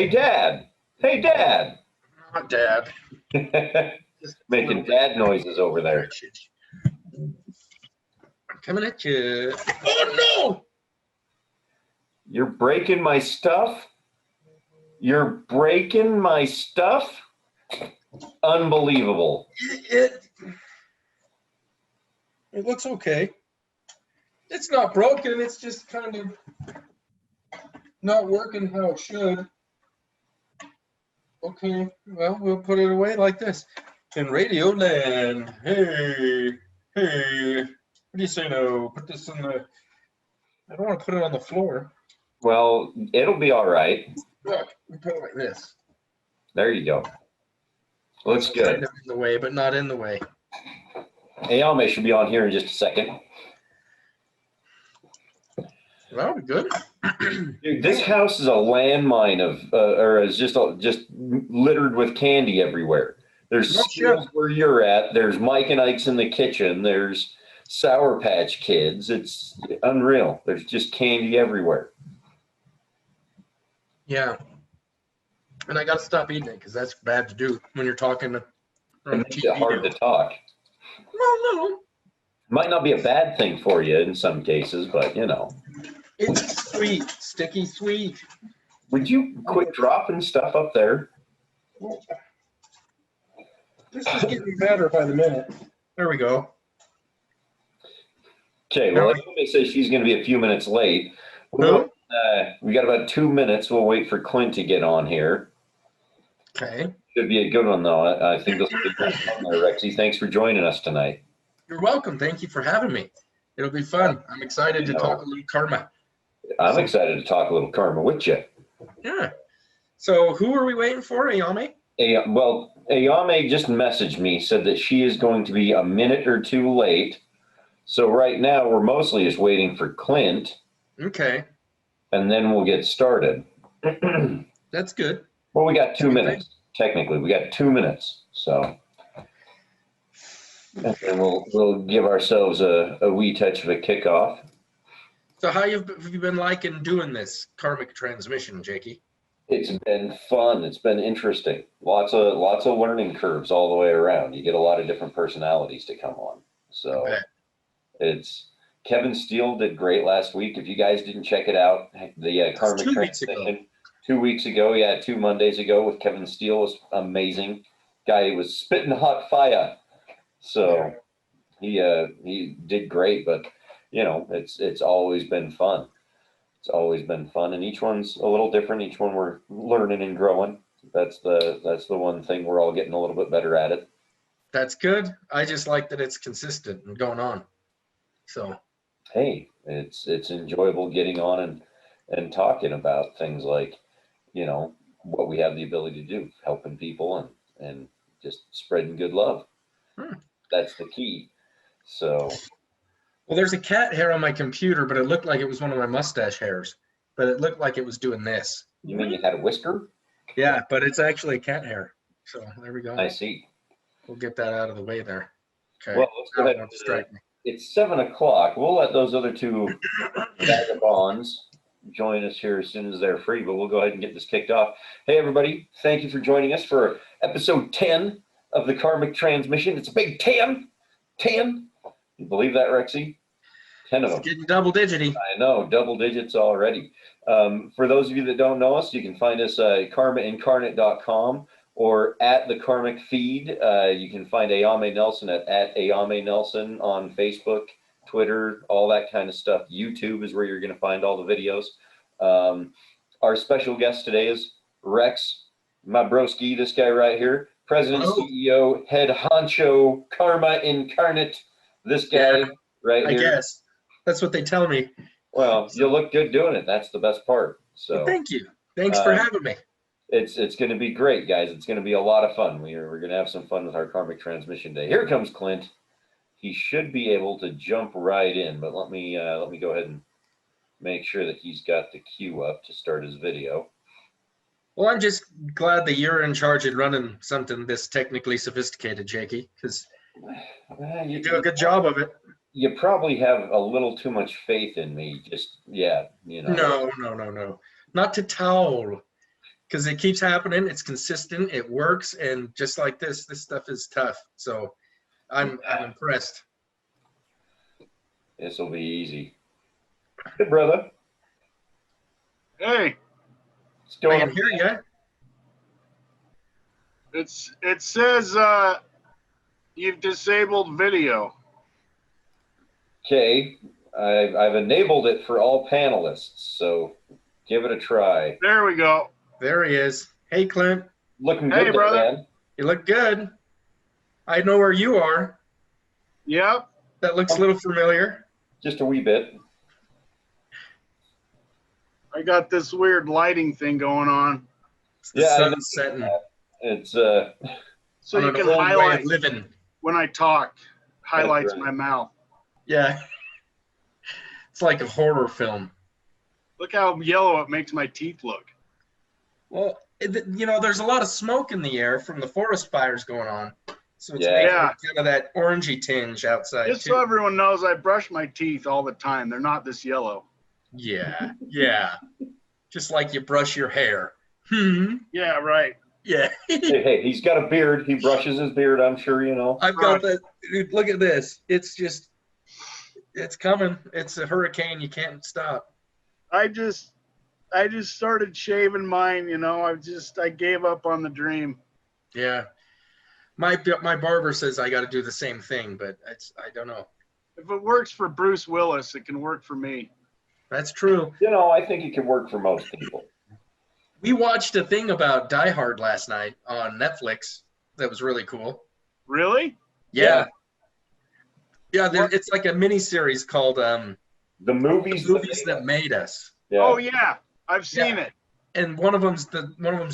Hey, Dad. Hey, Dad. Not Dad. Making dad noises over there. I'm coming at you. Oh, no! You're breaking my stuff? You're breaking my stuff? Unbelievable. It looks okay. It's not broken. It's just kind of not working how it should. Okay, well, we'll put it away like this. In Radio Land, hey, what do you say now? Put this in the, I don't want to put it on the floor. Well, it'll be all right. Look, we put it like this. There you go. Looks good. Kind of in the way, but not in the way. Ayame should be on here in just a second. Well, good. Dude, this house is a landmine of, or is just littered with candy everywhere. There's schools where you're at. There's Mike and Ike's in the kitchen. There's Sour Patch Kids. It's unreal. There's just candy everywhere. Yeah. And I got to stop eating it because that's bad to do when you're talking. It makes it hard to talk. No. Might not be a bad thing for you in some cases, but you know. It's sweet, sticky sweet. Would you quit dropping stuff up there? This is getting better by the minute. There we go. Okay, well, Ayame says she's going to be a few minutes late. We got about 2 minutes. We'll wait for Clint to get on here. Okay. Should be a good one, though. I think this will be fun there, Rexy. Thanks for joining us tonight. You're welcome. Thank you for having me. It'll be fun. I'm excited to talk a little karma. I'm excited to talk a little karma with you. Yeah. So who are we waiting for, Ayame? Well, Ayame just messaged me, said that she is going to be a minute or two late. So right now we're mostly just waiting for Clint. Okay. And then we'll get started. That's good. Well, we got 2 minutes. Technically, we got 2 minutes. So and then we'll give ourselves a wee touch of a kickoff. So how have you been liking doing this Karmic Transmission, Jakey? It's been fun. It's been interesting. Lots of learning curves all the way around. You get a lot of different personalities to come on. So it's Kevin Steele did great last week. If you guys didn't check it out, the Karmic Transmission 2 weeks ago, 2 Mondays ago with Kevin Steele was amazing. Guy was spitting hot fire. So he did great, but you know, it's always been fun. It's always been fun, and each one's a little different. Each one we're learning and growing. That's the one thing we're all getting a little bit better at it. That's good. I just like that it's consistent and going on. So hey, it's enjoyable getting on and talking about things like, you know, what we have the ability to do, helping people and just spreading good love. That's the key. So. Well, there's a cat hair on my computer, but it looked like it was one of my mustache hairs. But it looked like it was doing this. You mean you had a whisker? Yeah, but it's actually a cat hair. So there we go. I see. We'll get that out of the way there. Okay. Well, let's go ahead. Don't distract me. It's 7 o'clock. We'll let those other two vagabonds join us here as soon as they're free, but we'll go ahead and get this kicked off. Hey, everybody. Thank you for joining us for episode 10 of the Karmic Transmission. It's a big 10. 10. You believe that, Rexy? 10 of them. It's getting double digity. I know, double digits already. For those of you that don't know us, you can find us at karmaincarnate.com or at the Karmic Feed. You can find Ayame Nelson at Ayame Nelson on Facebook, Twitter, all that kind of stuff. YouTube is where you're going to find all the videos. Our special guest today is Rex, my broski, this guy right here. President, CEO, head honcho, Karma Incarnate. This guy right here. I guess. That's what they tell me. Well, you look good doing it. That's the best part. So well, thank you. Thanks for having me. It's going to be great, guys. It's going to be a lot of fun. We're going to have some fun with our Karmic Transmission Day. Here comes Clint. He should be able to jump right in, but let me go ahead and make sure that he's got the queue up to start his video. Well, I'm just glad that you're in charge of running something this technically sophisticated, Jakey, because you do a good job of it. You probably have a little too much faith in me. Just, you know. No. Not to towel. because it keeps happening. It's consistent. It works. And just like this stuff is tough. So I'm impressed. This will be easy. Hey, brother. Hey, What's I going can on? hear you. it says you've disabled video. Okay, I've enabled it for all panelists, so give it a try. There we go. There he is. Hey, Clint. Looking Hey, good, brother. there, man. You look good. I know where you are. Yep. That looks a little familiar. Just a wee bit. I got this weird lighting thing going on, It's the Yeah, I sun know. setting. It's so On you an can old way of highlight living. when I talk. Highlights right. my mouth. Yeah. It's like a horror film. Look how yellow it makes my teeth look. Well, there's a lot of smoke in the air from the forest fires going on. So it's Yeah. making Yeah. kind of that orangey tinge outside, Just too. so everyone knows, I brush my teeth all the time. They're not this yellow. Yeah. Just like you brush your hair. Yeah, right. Yeah. hey, he's got a beard. He brushes his beard, I'm sure you know. I've got that. Dude, look at this. It's coming. It's a hurricane. You can't stop. I just started shaving mine, I gave up on the dream. Yeah. My barber says I got to do the same thing, but I don't know. If it works for Bruce Willis, it can work for me. That's true. I think it can work for most people. We watched a thing about Die Hard last night on Netflix. That was really cool. Really? Yeah. It's like a mini series called The movies, that Made Us. Yeah. Oh yeah, I've seen it. And one of them's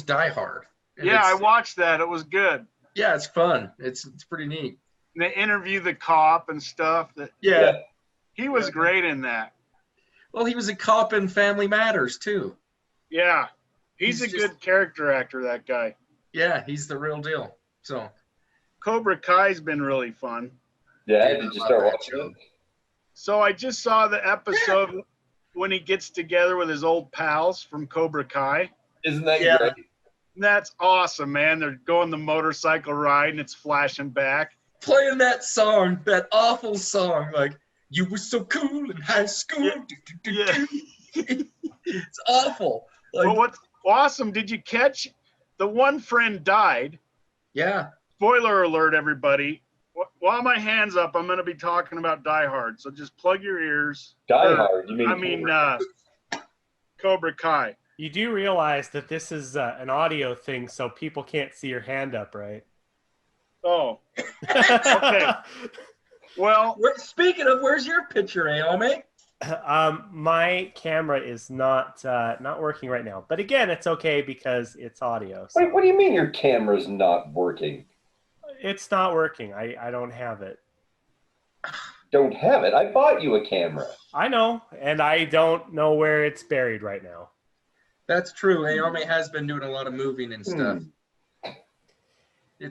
Die Hard. And Yeah, I watched that. It was good. Yeah, it's fun. It's pretty neat. And they interview the cop and stuff. Yeah. He was great in that. Well, he was a cop in Family Matters too. Yeah, he's a good character actor. That guy. Yeah, he's the real deal. So Cobra Kai's been really fun. Yeah, did you start watching it? So I just saw the episode when he gets together with his old pals from Cobra Kai. Isn't that great? That's awesome, man. They're going the motorcycle ride and it's flashing back. Playing that song, that awful song, like you were so cool in high school. Yeah. It's awful. Like, Well, what's awesome? Did you catch the one friend died? yeah. Spoiler alert, everybody. While my hand's up, I'm going to be talking about Die Hard. So just plug your ears. Die Hard, you mean? Cobra Kai. You do realize that this is an audio thing, so people can't see your hand up, right? Oh, okay. Well, Speaking of, where's your picture, Aomi? My camera is not working right now, but again, it's okay because it's audio. So. Wait, what do you mean your camera's not working? It's not working. I don't have it. Don't have it? I bought you a camera. I know, and I don't know where it's buried right now. That's true. Aomi has been doing a lot of moving and stuff.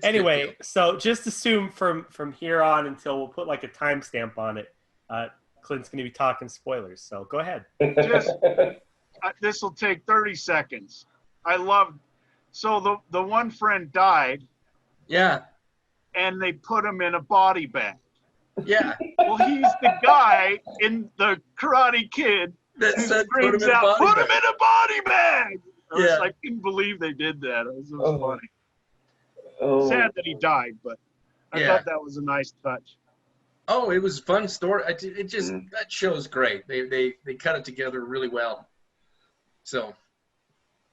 Anyway, so just assume from here on until we'll put like a timestamp on it, Clint's going to be talking spoilers. So go ahead. This will take 30 seconds. So the one friend died. Yeah. And they put him in a body bag. Yeah. Well, he's the guy in the Karate Kid That who said, screams put him in a out, body "Put him bag." in a body bag!" Yeah. I couldn't believe they did that. It was Oh. funny. Oh. Sad that he died, but I thought that was a nice touch. Oh, it was a fun story. That show's great. They cut it together really well. So.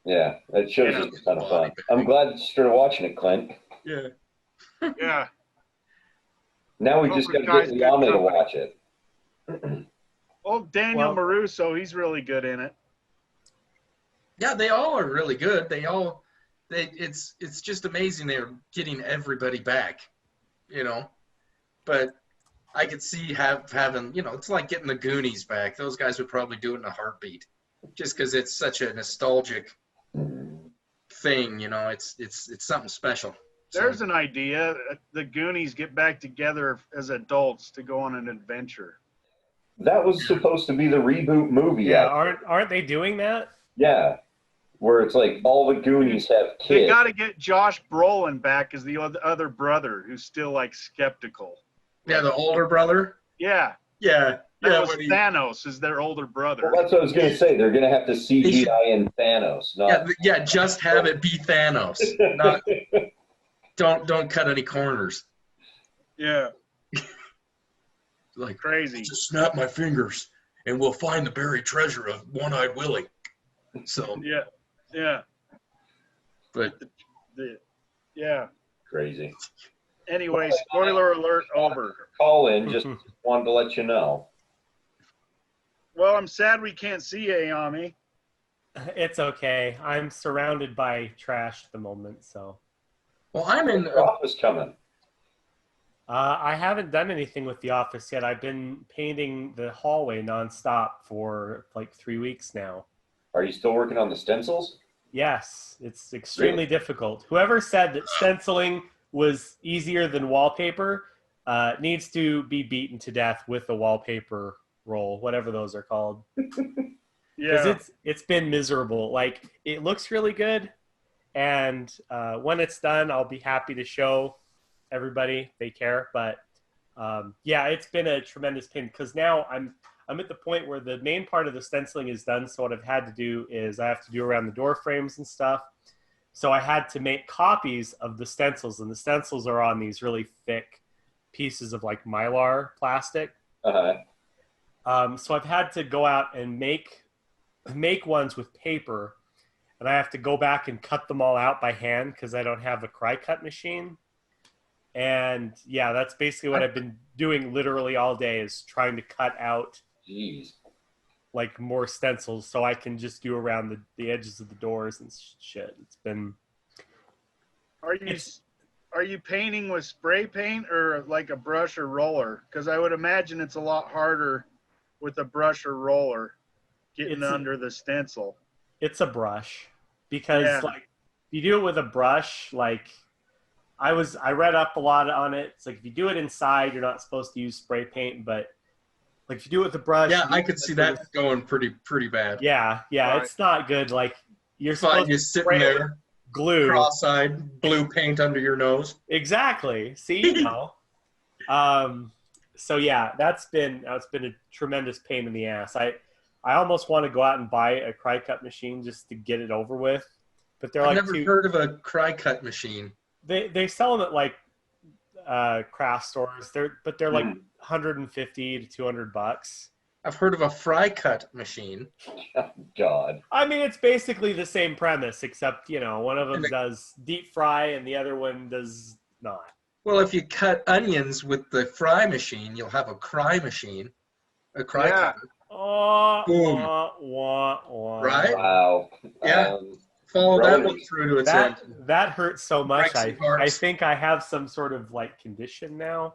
Yeah, that show's Yeah. just kind of fun. I'm glad you started watching it, Clint. Yeah. Yeah. Now we just got to get Liame to watch it. Old Daniel Maruso, he's really good in it. Yeah, they all are really good. It's just amazing they're getting everybody back, But I could see having, it's like getting the Goonies back. Those guys would probably do it in a heartbeat, just because it's such a nostalgic thing. It's something special. There's an idea. The Goonies get back together as adults to go on an adventure. That was supposed to be the reboot movie. Yeah, aren't they doing that? Yeah. where it's like all the Goonies have They kids. got to get Josh Brolin back as the other brother who's still like skeptical. Yeah, the older brother. Yeah, Yeah, that yeah. was Thanos is their older brother. Well, that's what I was gonna say. They're gonna have to CGI in Thanos. Not... Yeah. Just have it be Thanos. Not don't cut any corners. Yeah, Like crazy. just snap my fingers and we'll find the buried treasure of One-Eyed Willie. So Yeah, but yeah. Crazy. Anyway, spoiler alert over. Call in. Just wanted to let you know. Well, I'm sad we can't see Ayami. It's okay. I'm surrounded by trash at the moment, so. well, I'm in. Your office coming. I haven't done anything with the office yet. I've been painting the hallway nonstop for like 3 weeks now. Are you still working on the stencils? Yes, it's extremely difficult. Whoever said that stenciling was easier than wallpaper needs to be beaten to death with a wallpaper roll, whatever those are called. Yeah, Because it's been miserable. Like, it looks really good, and when it's done, I'll be happy to show everybody if they care. But yeah, it's been a tremendous pain because now I'm at the point where the main part of the stenciling is done. So what I've had to do is I have to do around the door frames and stuff. So I had to make copies of the stencils, and the stencils are on these really thick pieces of like Mylar plastic. Uh-huh. So I've had to go out and make ones with paper, and I have to go back and cut them all out by hand because I don't have a cry cut machine. And yeah, that's basically what I've been doing literally all day, is trying to cut out Jeez. like more stencils so I can just do around the edges of the doors and shit. It's been. Are you painting with spray paint or like a brush or roller? Because I would imagine it's a lot harder with a brush or roller getting under the stencil. It's a brush because like if you do it with a brush, like I read up a lot on it. It's like if you do it inside, you're not supposed to use spray paint, but like if you do it with a brush, Yeah, I could see that going pretty bad. Yeah, Right. It's not good. Like you're Fine, supposed you're to sitting spray there, glue. cross-eyed, blue paint under your nose. Exactly. See, so yeah, that's been a tremendous pain in the ass. I almost want to go out and buy a cry cut machine just to get it over with, but they're I've like never heard of a cry cut machine. They sell them at like craft stores. They're like $150 to $200. I've heard of a fry cut machine. Oh, God. I mean, it's basically the same premise, except one of them does deep fry and the other one does not. Well, if you cut onions with the fry machine, you'll have a cry machine. A cry cutter. Oh, Boom. Right? Wow. Yeah. Follow that Really? one through to its end. That hurts so much. Breaks some I hearts. think I have some sort of like condition now.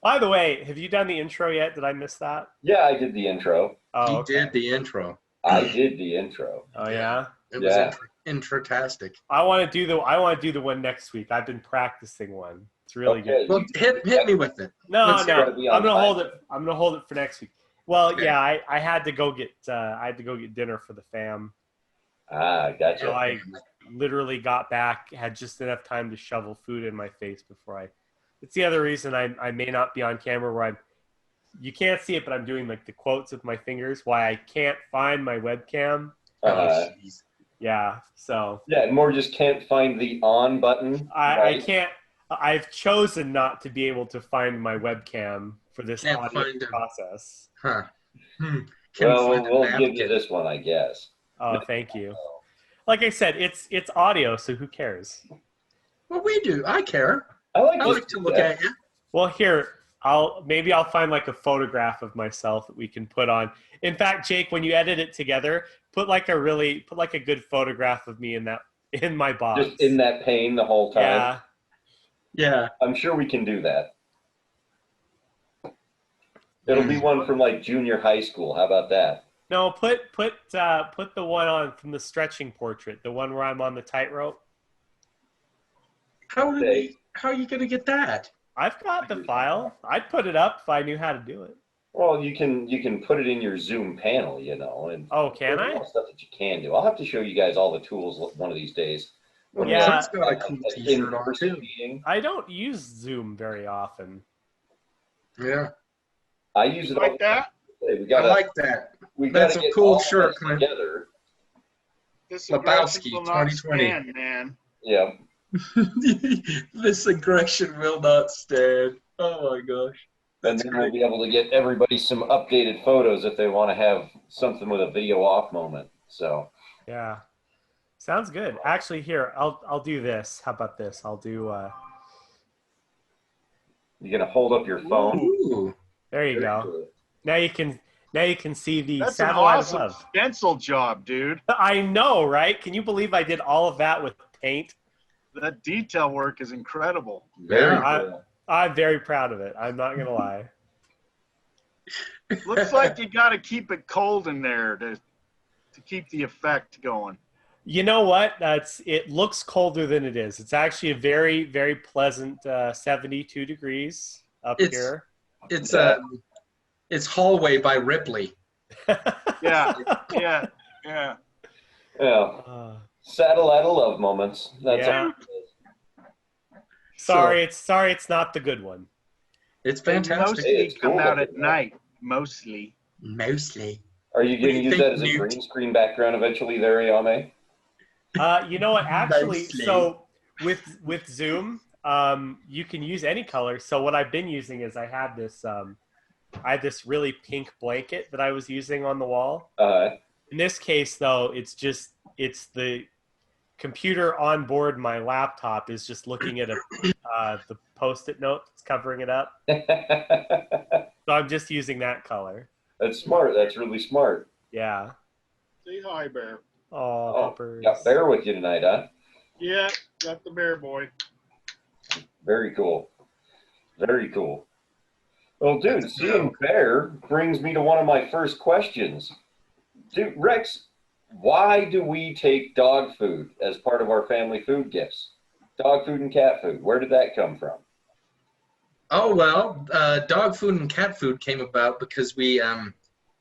By the way, have you done the intro yet? Did I miss that? Yeah, I did the intro. Oh, He okay. did the intro. I did the intro. Oh yeah. It was Yeah. introtastic. I want to do the one next week. I've been practicing one. It's really good. Well, hit me with it. No, Let's hear it. I'm gonna hold it. I'm gonna hold it for next week. Well, Okay. yeah, I had to go get dinner for the fam. Ah, gotcha. So I literally got back, had just enough time to shovel food in my face before I. It's the other reason I may not be on camera where you can't see it, but I'm doing like the quotes with my fingers. Why I can't find my webcam. Jeez. Yeah, so Yeah, more just can't find the on button. I right? can't. I've chosen not to be able to find my webcam for this Can't audio find it. process. Huh. Can't Well, find a we'll give you napkin. this one, I guess. Oh, thank you. Like I said, it's audio, so who cares? Well, we do. I care. I like I this. like to look at you. Well, here I'll find like a photograph of myself that we can put on. In fact, Jake, when you edit it together, put like a good photograph of me in my box. Just in that pain the whole time. Yeah. Yeah. I'm sure we can do that. It'll be one from like junior high school. How about that? No, put the one on from the stretching portrait, the one where I'm on the tightrope. How are you gonna get that? I've got the file. I'd put it up if I knew how to do it. Well, you can put it in your Zoom panel, you know, and Oh, can there's a I? lot of stuff that you can do. I'll have to show you guys all the tools one of these days. Well, Yeah. Clint's got a cool An T-shirt on in-person too. meeting. I don't use Zoom very often. Yeah, I use it all Like the time. that? We I gotta like that. we That's gotta a get cool all of shirt, us Clint. together. This Lebowski, aggression will not 2020. stand, man. Yeah. This aggression will not stand. Oh my gosh. And That's then we'll great. be able to get everybody some updated photos if they want to have something with a video off moment. So Yeah. Sounds good. Actually, here, I'll do this. How about this? I'll do you're gonna hold up your phone. Ooh. there you Very go. cool. Now you can see the That's an satellite awesome of love. stencil job, dude. I know, right? Can you believe I did all of that with paint? That detail work is incredible. Very Yeah. cool. I'm very proud of it. I'm not gonna lie. Looks like you got to keep it cold in there to keep the effect going. You know what? It looks colder than it is. It's actually a very, very pleasant 72 degrees up It's- here. It's Hallway by Ripley. Yeah, yeah, yeah. Yeah. Uh, Satellite of love moments. That's Yeah. all. sorry, it's not the good one. It's They fantastic. mostly It's come cool out looking, at though. night. Mostly. Mostly. Are you What do going to you use think, that as a Newt? green screen background eventually there, Ayame? You know what? Actually, Nicely. so with Zoom, you can use any color. So what I've been using is I had this really pink blanket that I was using on the wall. In this case, though, it's the computer on board my laptop is just looking at the Post-it note that's covering it up. So I'm just using that color. That's smart. That's really smart. Yeah. Say hi, Bear. Oh, Oh, peppers. got Bear with you tonight, huh? Yeah, got the bear boy. Very cool. Very cool. Well, dude, That's seeing dope. Bear brings me to one of my first questions. Dude, Rex, why do we take dog food as part of our family food gifts? Dog food and cat food. Where did that come from? Oh well, dog food and cat food came about because we've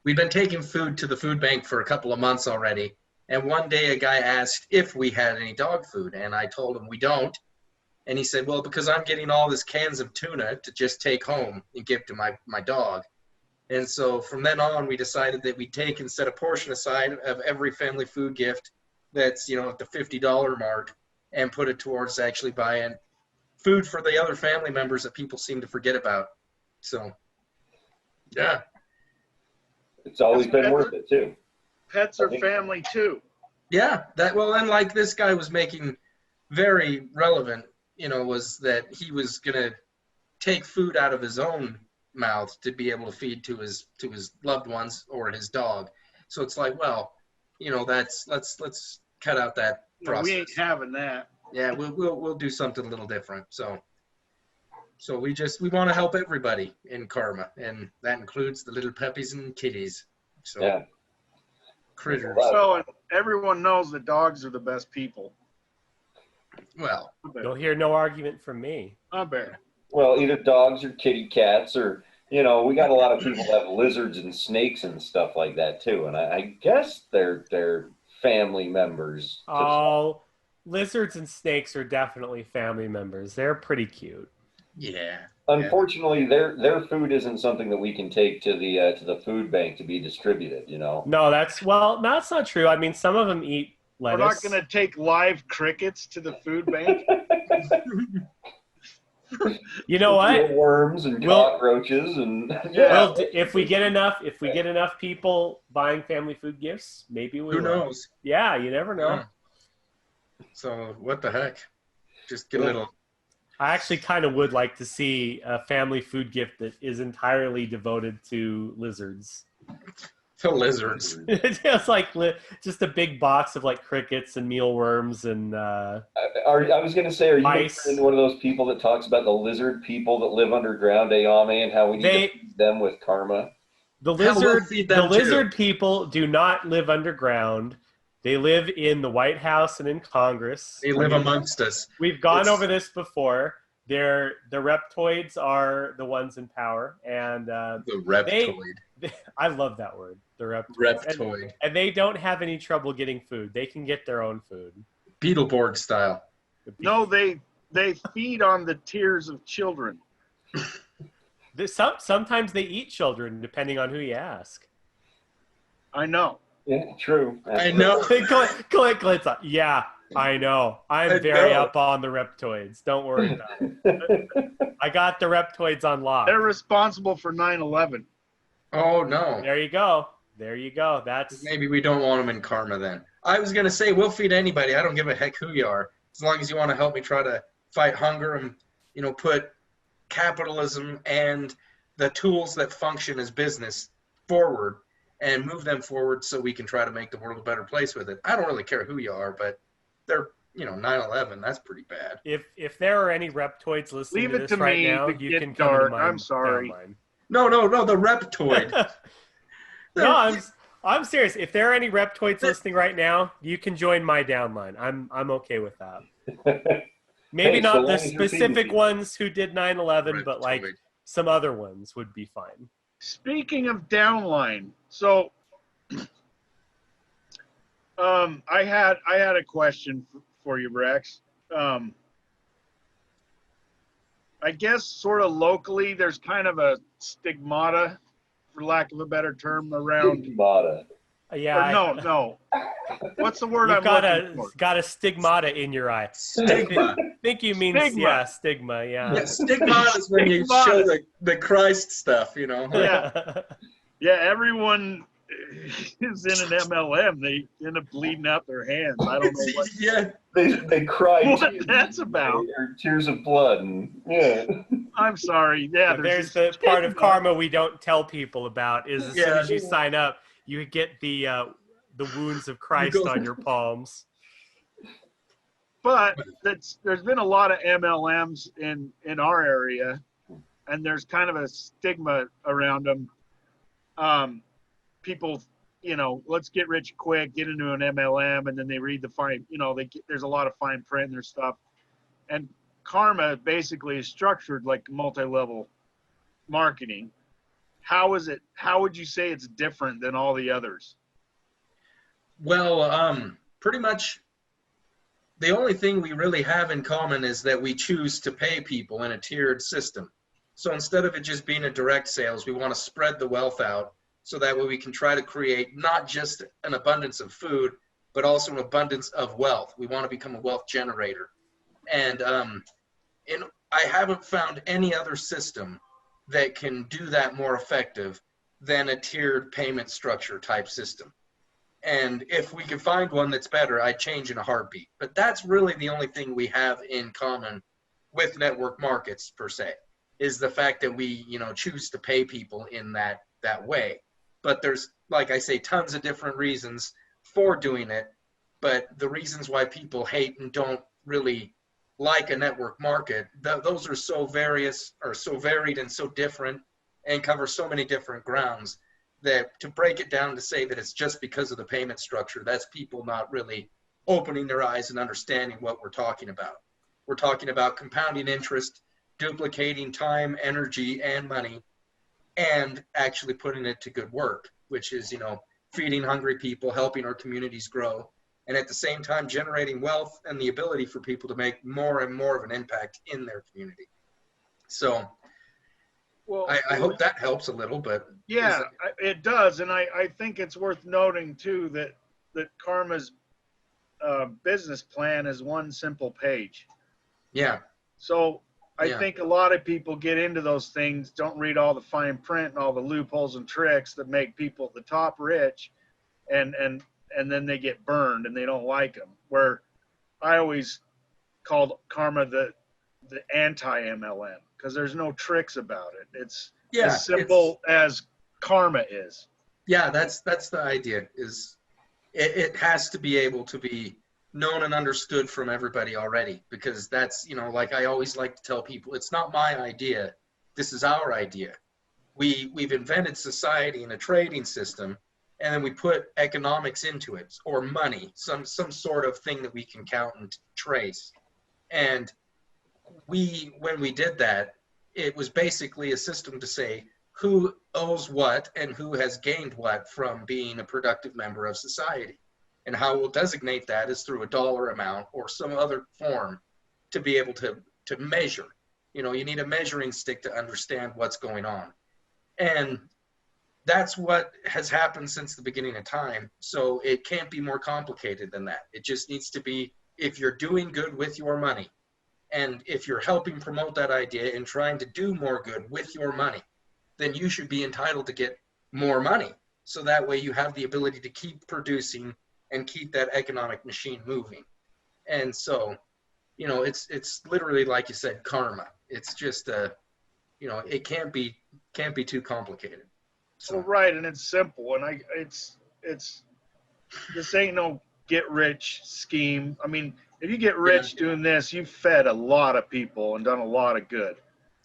been taking food to the food bank for a couple of months already, and one day a guy asked if we had any dog food, and I told him we don't, and he said, well, because I'm getting all these cans of tuna to just take home and give to my dog, and so from then on we decided that we'd take and set a portion aside of every family food gift that's at the $50 mark and put it towards actually buying food for the other family members that people seem to forget about. So, yeah. It's always That's been worth it, too. Pets are family too. Yeah, and like this guy was making very relevant, was that he was going to take food out of his own mouth to be able to feed to his loved ones or his dog. So it's like, well, let's cut out that process. We ain't having that. Yeah, we'll do something a little different. So we want to help everybody in karma, and that includes the little puppies and kitties. So Yeah. critters. So and everyone knows that dogs are the best people. Well, You'll hear no argument from me. A bear. Well, either dogs or kitty cats or, we got a lot of people that have lizards and snakes and stuff like that, too. And I guess they're family members. Oh, lizards and snakes are definitely family members. They're pretty cute. yeah. Unfortunately, their food isn't something that we can take to the food bank to be distributed. No, that's not true. I mean, some of them eat lettuce. We're not going to take live crickets to the food bank. You know what? Worms and cockroaches and Well, if we get enough people buying family food gifts, maybe we Who will. knows? Yeah, you never know. Yeah. So what the heck? Just get a little. I actually kind of would like to see a family food gift that is entirely devoted to lizards. To lizards. It's like just a big box of like crickets and mealworms and. I was going to say, are you Mice. one of those people that talks about the lizard people that live underground, Ayame, and how we need to feed them with karma? The Hell, we'll lizard, feed the them too. lizard people do not live underground. They live in the White House and in Congress. They live amongst us. We've gone over this before. The Reptoids are the ones in power, and The Reptoid. I love that word, the Reptoids. Reptoid. And they don't have any trouble getting food. They can get their own food. Beetleborg style. No, they feed on the tears of children. Sometimes they eat children, depending on who you ask. I know. Yeah, true. I know. Clint's like, yeah, I know. I'm very up on the Reptoids. Don't worry about it. I got the Reptoids on lock. They're responsible for 9/11. Oh, no. There you go. That's Maybe we don't want them in karma then. I was going to say, we'll feed anybody. I don't give a heck who you are. As long as you want to help me try to fight hunger and, put capitalism and the tools that function as business forward and move them forward so we can try to make the world a better place with it. I don't really care who you are, but they're, 9/11, that's pretty bad. If there are any Reptoids listening Leave to it this to right me now, to you get can come dark. to mine. I'm sorry. No, the Reptoid. No, I'm serious. If there are any Reptoids listening right now, you can join my downline. I'm okay with that. Maybe not the specific ones who did 9/11, but like some other ones would be fine. Speaking of downline, so I had a question for you, Rex. I guess sort of locally, there's kind of a stigmata, for lack of a better term, around. Stigmata. Yeah. No. What's the word You've I'm got looking for? got a stigmata in your eye. Stigma. I think you mean Stigma. stigma. Yeah. Yeah, stigma is when you show the Christ stuff, Yeah. Yeah, everyone is in an MLM. They end up bleeding out their hands. I don't know what. Yeah. They cry. What that's about? Or tears of blood, and yeah. I'm sorry. Yeah, There's the part of karma we don't tell people about. Is as soon as you sign up, you get the wounds of Christ on your palms. But there's been a lot of MLMs in our area, and there's kind of a stigma around them. People, let's get rich quick, get into an MLM, and then they read the fine, there's a lot of fine print in their stuff. And karma basically is structured like multi-level marketing. How would you say it's different than all the others? Well, pretty much the only thing we really have in common is that we choose to pay people in a tiered system. So instead of it just being a direct sales, we want to spread the wealth out so that way we can try to create not just an abundance of food, but also an abundance of wealth. We want to become a wealth generator. And I haven't found any other system that can do that more effective than a tiered payment structure type system. And if we could find one that's better, I'd change in a heartbeat. But that's really the only thing we have in common with network markets per se, is the fact that we, choose to pay people in that way. But there's, like I say, tons of different reasons for doing it. But the reasons why people hate and don't really like a network market, those are so varied and so different and cover so many different grounds that to break it down to say that it's just because of the payment structure, that's people not really opening their eyes and understanding what we're talking about. We're talking about compounding interest, duplicating time, energy, and money, and actually putting it to good work, which is, feeding hungry people, helping our communities grow, and at the same time generating wealth and the ability for people to make more and more of an impact in their community. So well, I hope that helps a little, but yeah, it does. And I think it's worth noting too that Karma's business plan is one simple page. Yeah. So I think a lot of people get into those things, don't read all the fine print and all the loopholes and tricks that make people at the top rich, and then they get burned and they don't like them. Where I always called Karma the anti-MLM, because there's no tricks about it. It's as simple as karma is. Yeah, that's the idea. Is it has to be able to be known and understood from everybody already, because that's, like I always like to tell people, it's not my idea. This is our idea. We've invented society and a trading system, and then we put economics into it, or money, some sort of thing that we can count and trace. And when we did that, it was basically a system to say who owes what and who has gained what from being a productive member of society. And how we'll designate that is through a dollar amount or some other form to be able to measure. You know, you need a measuring stick to understand what's going on. And that's what has happened since the beginning of time. So it can't be more complicated than that. It just needs to be, if you're doing good with your money, and if you're helping promote that idea and trying to do more good with your money, then you should be entitled to get more money. So that way you have the ability to keep producing and keep that economic machine moving. And so, you know, it's literally, like you said, karma. It's just you know, it can't be too complicated. So well, right, and it's simple, and it's this ain't no get rich scheme. I mean, if you get rich doing this, you've fed a lot of people and done a lot of good.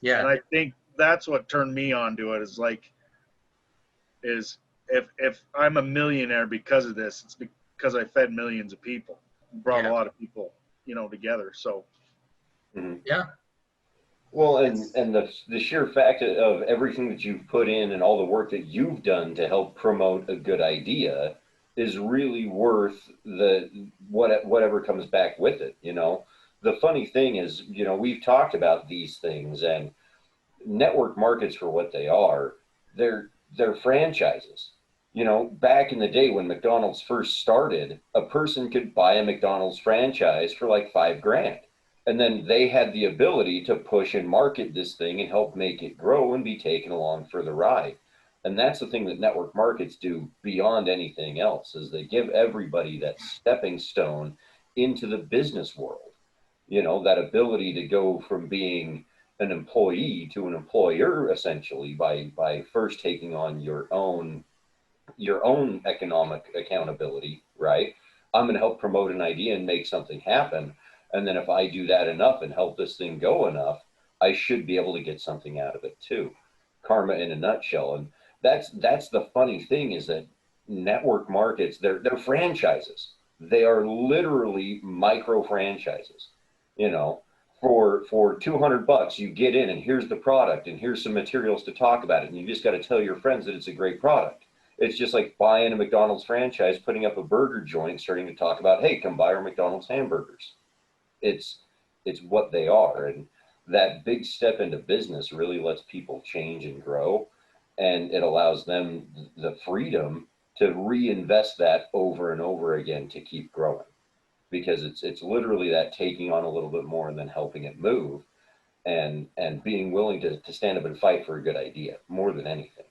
Yeah. And I think that's what turned me on to it, is if I'm a millionaire because of this, it's because I fed millions of people, brought a lot of people, you know, together. So yeah. Well, and the sheer fact of everything that you've put in and all the work that you've done to help promote a good idea is really worth whatever comes back with it. You know, the funny thing is, you know, we've talked about these things, and network markets, for what they are, they're franchises. You know, back in the day when McDonald's first started, a person could buy a McDonald's franchise for like $5,000. And then they had the ability to push and market this thing and help make it grow and be taken along for the ride. And that's the thing that network markets do beyond anything else, is they give everybody that stepping stone into the business world. You know, that ability to go from being an employee to an employer, essentially, by first taking on your own economic accountability, right? I'm going to help promote an idea and make something happen. And then if I do that enough and help this thing go enough, I should be able to get something out of it too. Karma in a nutshell. And that's the funny thing, is that network markets, they're franchises. They are literally micro franchises. You know, for $200, you get in and here's the product and here's some materials to talk about it. And you just got to tell your friends that it's a great product. It's just like buying a McDonald's franchise, putting up a burger joint, starting to talk about, hey, come buy our McDonald's hamburgers. It's what they are. And that big step into business really lets people change and grow, and it allows them the freedom to reinvest that over and over again to keep growing, because it's literally that taking on a little bit more and then helping it move, and being willing to stand up and fight for a good idea more than anything.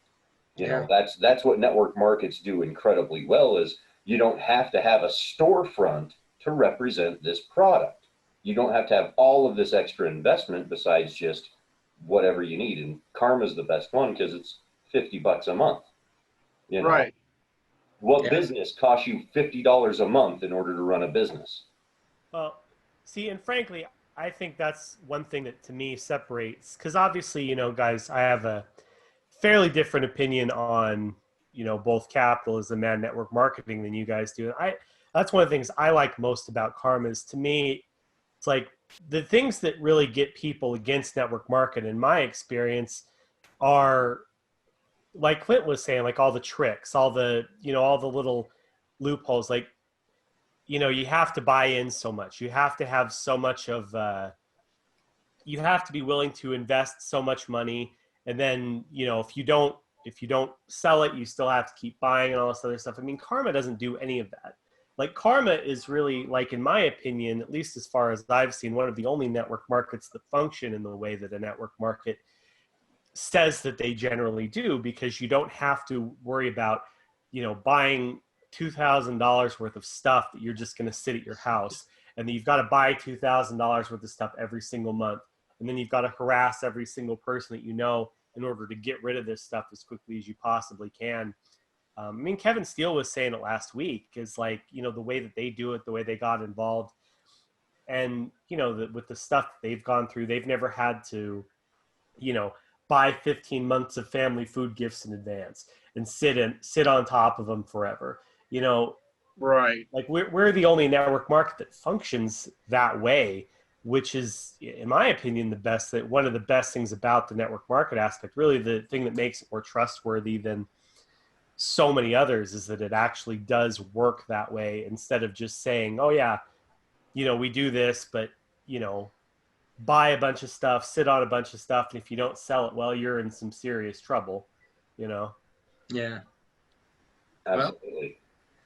You know, that's what network markets do incredibly well, is you don't have to have a storefront to represent this product. You don't have to have all of this extra investment besides just whatever you need. And Karma's the best one because it's $50 a month. You know? right. What business costs you $50 a month in order to run a business? Well, see, and frankly, I think that's one thing that to me separates, because obviously, you know, guys, I have a fairly different opinion on, you know, both capitalism and network marketing than you guys do. That's one of the things I like most about Karma, is, to me, it's like the things that really get people against network marketing, in my experience, are, like Clint was saying, like all the tricks, all the, you know, all the little loopholes. Like, you know, you have to buy in so much. You have to have so much of, you have to be willing to invest so much money. And then, you know, if you don't sell it, you still have to keep buying and all this other stuff. I mean, Karma doesn't do any of that. Like, Karma is really, like, in my opinion, at least as far as I've seen, one of the only network markets that function in the way that a network market says that they generally do, because you don't have to worry about, you know, buying $2,000 worth of stuff that you're just going to sit at your house, and then you've got to buy $2,000 worth of stuff every single month, and then you've got to harass every single person that you know in order to get rid of this stuff as quickly as you possibly can. I mean, Kevin Steele was saying it last week, is like, you know, the way that they do it, the way they got involved, and, you know, with the stuff that they've gone through, they've never had to, you know, buy 15 months of family food gifts in advance and sit on top of them forever. You know, Right. like we're the only network market that functions that way, which is, in my opinion, one of the best things about the network market aspect. Really, the thing that makes it more trustworthy than so many others is that it actually does work that way, instead of just saying, oh yeah, we do this, but buy a bunch of stuff, sit on a bunch of stuff, and if you don't sell it, well, you're in some serious trouble. Yeah. Absolutely. Well,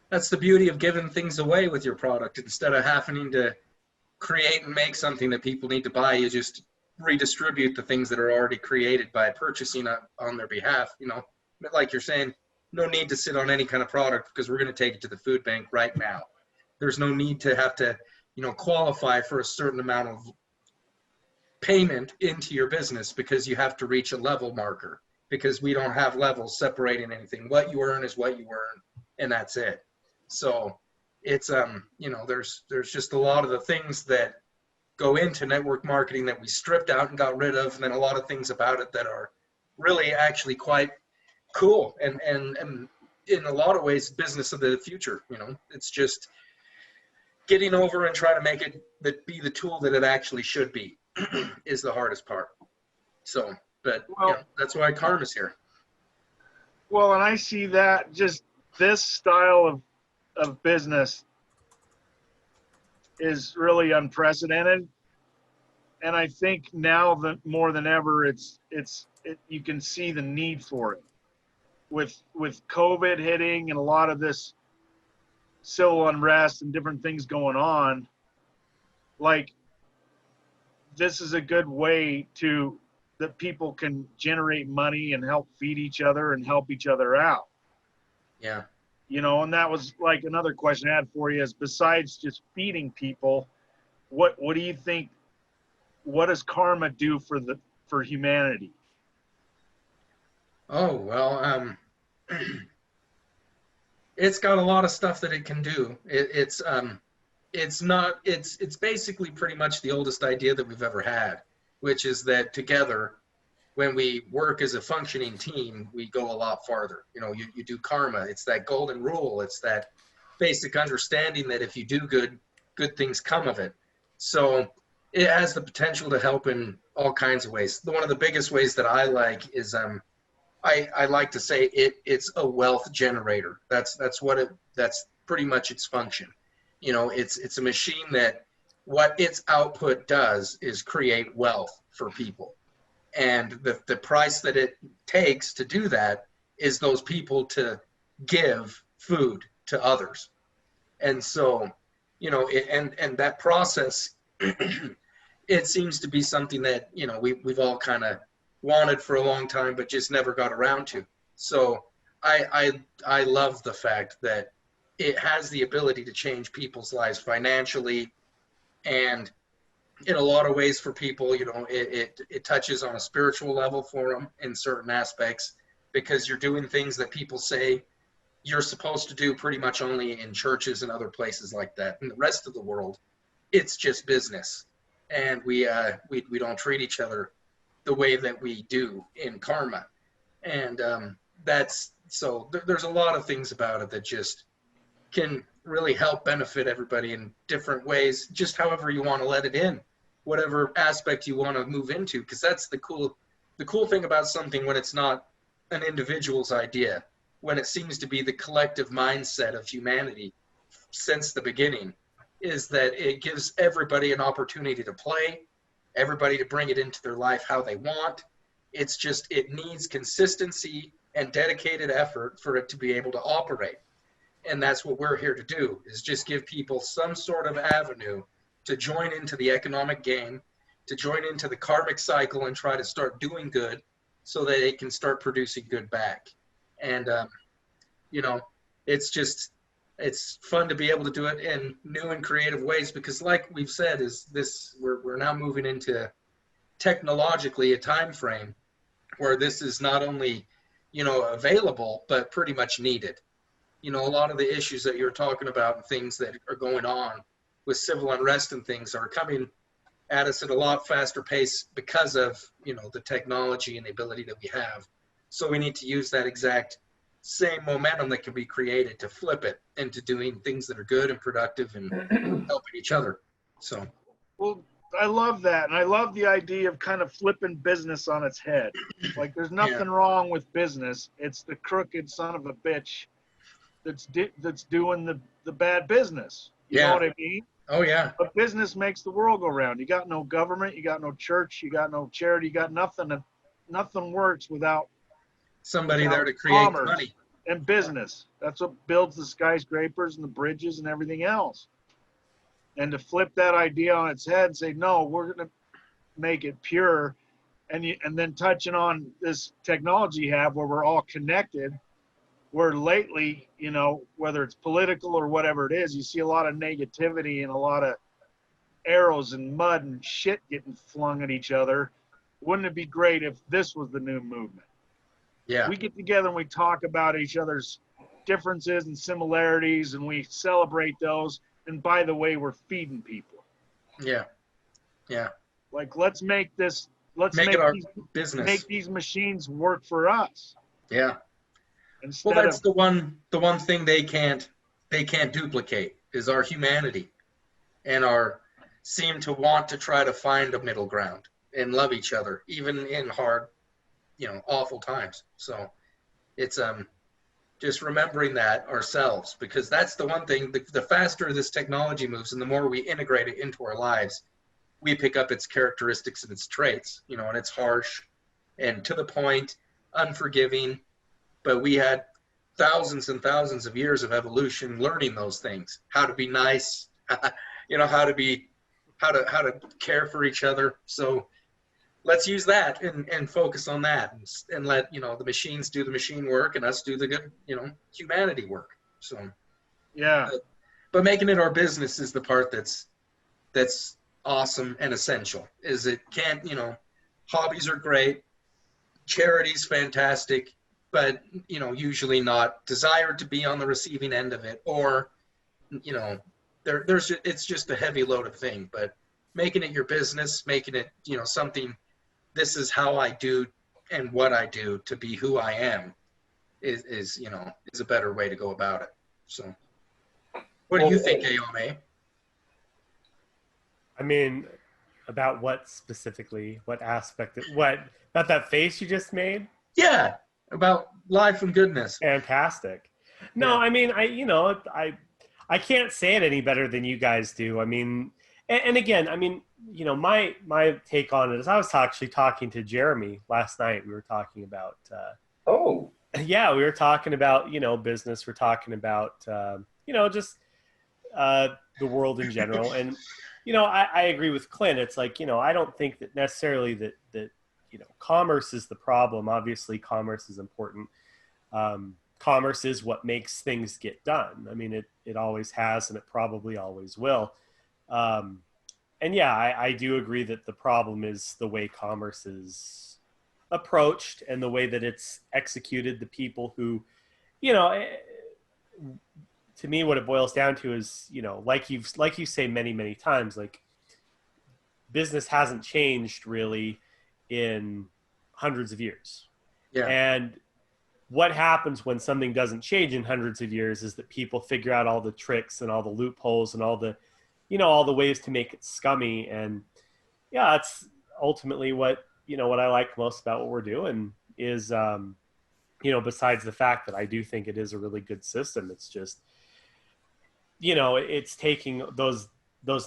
that's the beauty of giving things away with your product. Instead of having to create and make something that people need to buy, you just redistribute the things that are already created by purchasing on their behalf. But like you're saying, no need to sit on any kind of product, because we're going to take it to the food bank right now. There's no need to have to, qualify for a certain amount of payment into your business, because you have to reach a level marker, because we don't have levels separating anything. What you earn is what you earn, and that's it. So it's, there's just a lot of the things that go into network marketing that we stripped out and got rid of, and then a lot of things about it that are really actually quite cool, and in a lot of ways business of the future. It's just getting over and trying to make it be the tool that it actually should be is the hardest part. So, but that's why Karma's here. Well, and I see that just this style of business is really unprecedented, and I think now that more than ever, you can see the need for it. With COVID hitting and a lot of this civil unrest and different things going on, like, this is a good way that people can generate money and help feed each other and help each other out. Yeah. And that was like another question I had for you, is besides just feeding people, what do you think, what does Karma do for humanity? Oh, well, it's got a lot of stuff that it can do. It's basically pretty much the oldest idea that we've ever had, which is that together, when we work as a functioning team, we go a lot farther. You do karma. It's that golden rule. It's that basic understanding that if you do good things come of it. So it has the potential to help in all kinds of ways. One of the biggest ways that I like is I like to say it's a wealth generator. That's pretty much its function. It's a machine that what its output does is create wealth for people. And the price that it takes to do that is those people to give food to others. And so, and that process, it seems to be something that, we've all kind of wanted for a long time, but just never got around to. So I love the fact that it has the ability to change people's lives financially, and in a lot of ways for people, it touches on a spiritual level for them in certain aspects, because you're doing things that people say you're supposed to do pretty much only in churches and other places like that. In the rest of the world, it's just business, and we don't treat each other the way that we do in karma. And there's a lot of things about it that just can really help benefit everybody in different ways, just however you want to let it in, whatever aspect you want to move into, because that's the cool thing about something when it's not an individual's idea, when it seems to be the collective mindset of humanity since the beginning, is that it gives everybody an opportunity to play, everybody to bring it into their life how they want. It's just, it needs consistency and dedicated effort for it to be able to operate. And that's what we're here to do, is just give people some sort of avenue to join into the economic game, to join into the karmic cycle and try to start doing good so that it can start producing good back. And, it's fun to be able to do it in new and creative ways, because like we've said, we're now moving into technologically a time frame where this is not only, available, but pretty much needed. A lot of the issues that you're talking about and things that are going on with civil unrest and things are coming at us at a lot faster pace because of, the technology and the ability that we have. So we need to use that exact same momentum that can be created to flip it into doing things that are good and productive and helping each other. So, well, I love that, and I love the idea of kind of flipping business on its head. Like, there's nothing wrong with business. It's the crooked son of a bitch that's doing the bad business. You know what I mean? Oh yeah. But business makes the world go round. You got no government, you got no church, you got no charity, you got nothing. Nothing works without somebody there to create the money. And business. That's what builds the skyscrapers and the bridges and everything else. And to flip that idea on its head and say, no, we're going to make it pure. And then touching on this technology you have where we're all connected, where lately, you know, whether it's political or whatever it is, you see a lot of negativity and a lot of arrows and mud and shit getting flung at each other. Wouldn't it be great if this was the new movement? Yeah. We get together and we talk about each other's differences and similarities, and we celebrate those. And by the way, we're feeding people. Yeah. Yeah. Like, let's make this, make it our business. Make these machines work for us. Yeah. Instead well, that's the one thing they can't duplicate is our humanity and our seem to want to try to find a middle ground and love each other, even in hard, you know, awful times. So it's just remembering that ourselves, because that's the one thing, the faster this technology moves and the more we integrate it into our lives, we pick up its characteristics and its traits, you know, and it's harsh and to the point, unforgiving, but we had thousands and thousands of years of evolution learning those things, how to be nice, you know, how to care for each other. So let's use that and focus on that and let, you know, the machines do the machine work and us do the good, you know, humanity work. So, yeah. But making it our business is the part that's awesome and essential. Is it can't, you know, hobbies are great, charity's fantastic, but, you know, usually not desired to be on the receiving end of it, or, you know, there's it's just a heavy loaded thing. But making it your business, making it, you know, something, this is how I do and what I do to be who I am is you know, is a better way to go about it. So what do you think, AOMA? I mean, about what specifically? What aspect? What about that face you just made? Yeah, about life and goodness. Fantastic. No, yeah. I mean, I can't say it any better than you guys do. I mean, and again, I mean, you know, my take on it is I was actually talking to Jeremy last night. We were talking about yeah, we were talking about, you know, business. We're talking about you know, just the world in general. And you know, I agree with Clint. It's like, you know, I don't think that necessarily that you know, commerce is the problem. Obviously, commerce is important. Commerce is what makes things get done. I mean, it always has, and it probably always will. And yeah, I do agree that the problem is the way commerce is approached and the way that it's executed. The people who, you know, to me, what it boils down to is, you know, like you say many, many times, like business hasn't changed really in hundreds of years. Yeah. And what happens when something doesn't change in hundreds of years is that people figure out all the tricks and all the loopholes and all the, you know, all the ways to make it scummy. And yeah, it's ultimately what, you know, what I like most about what we're doing is, you know, besides the fact that I do think it is a really good system, it's just, you know, it's taking those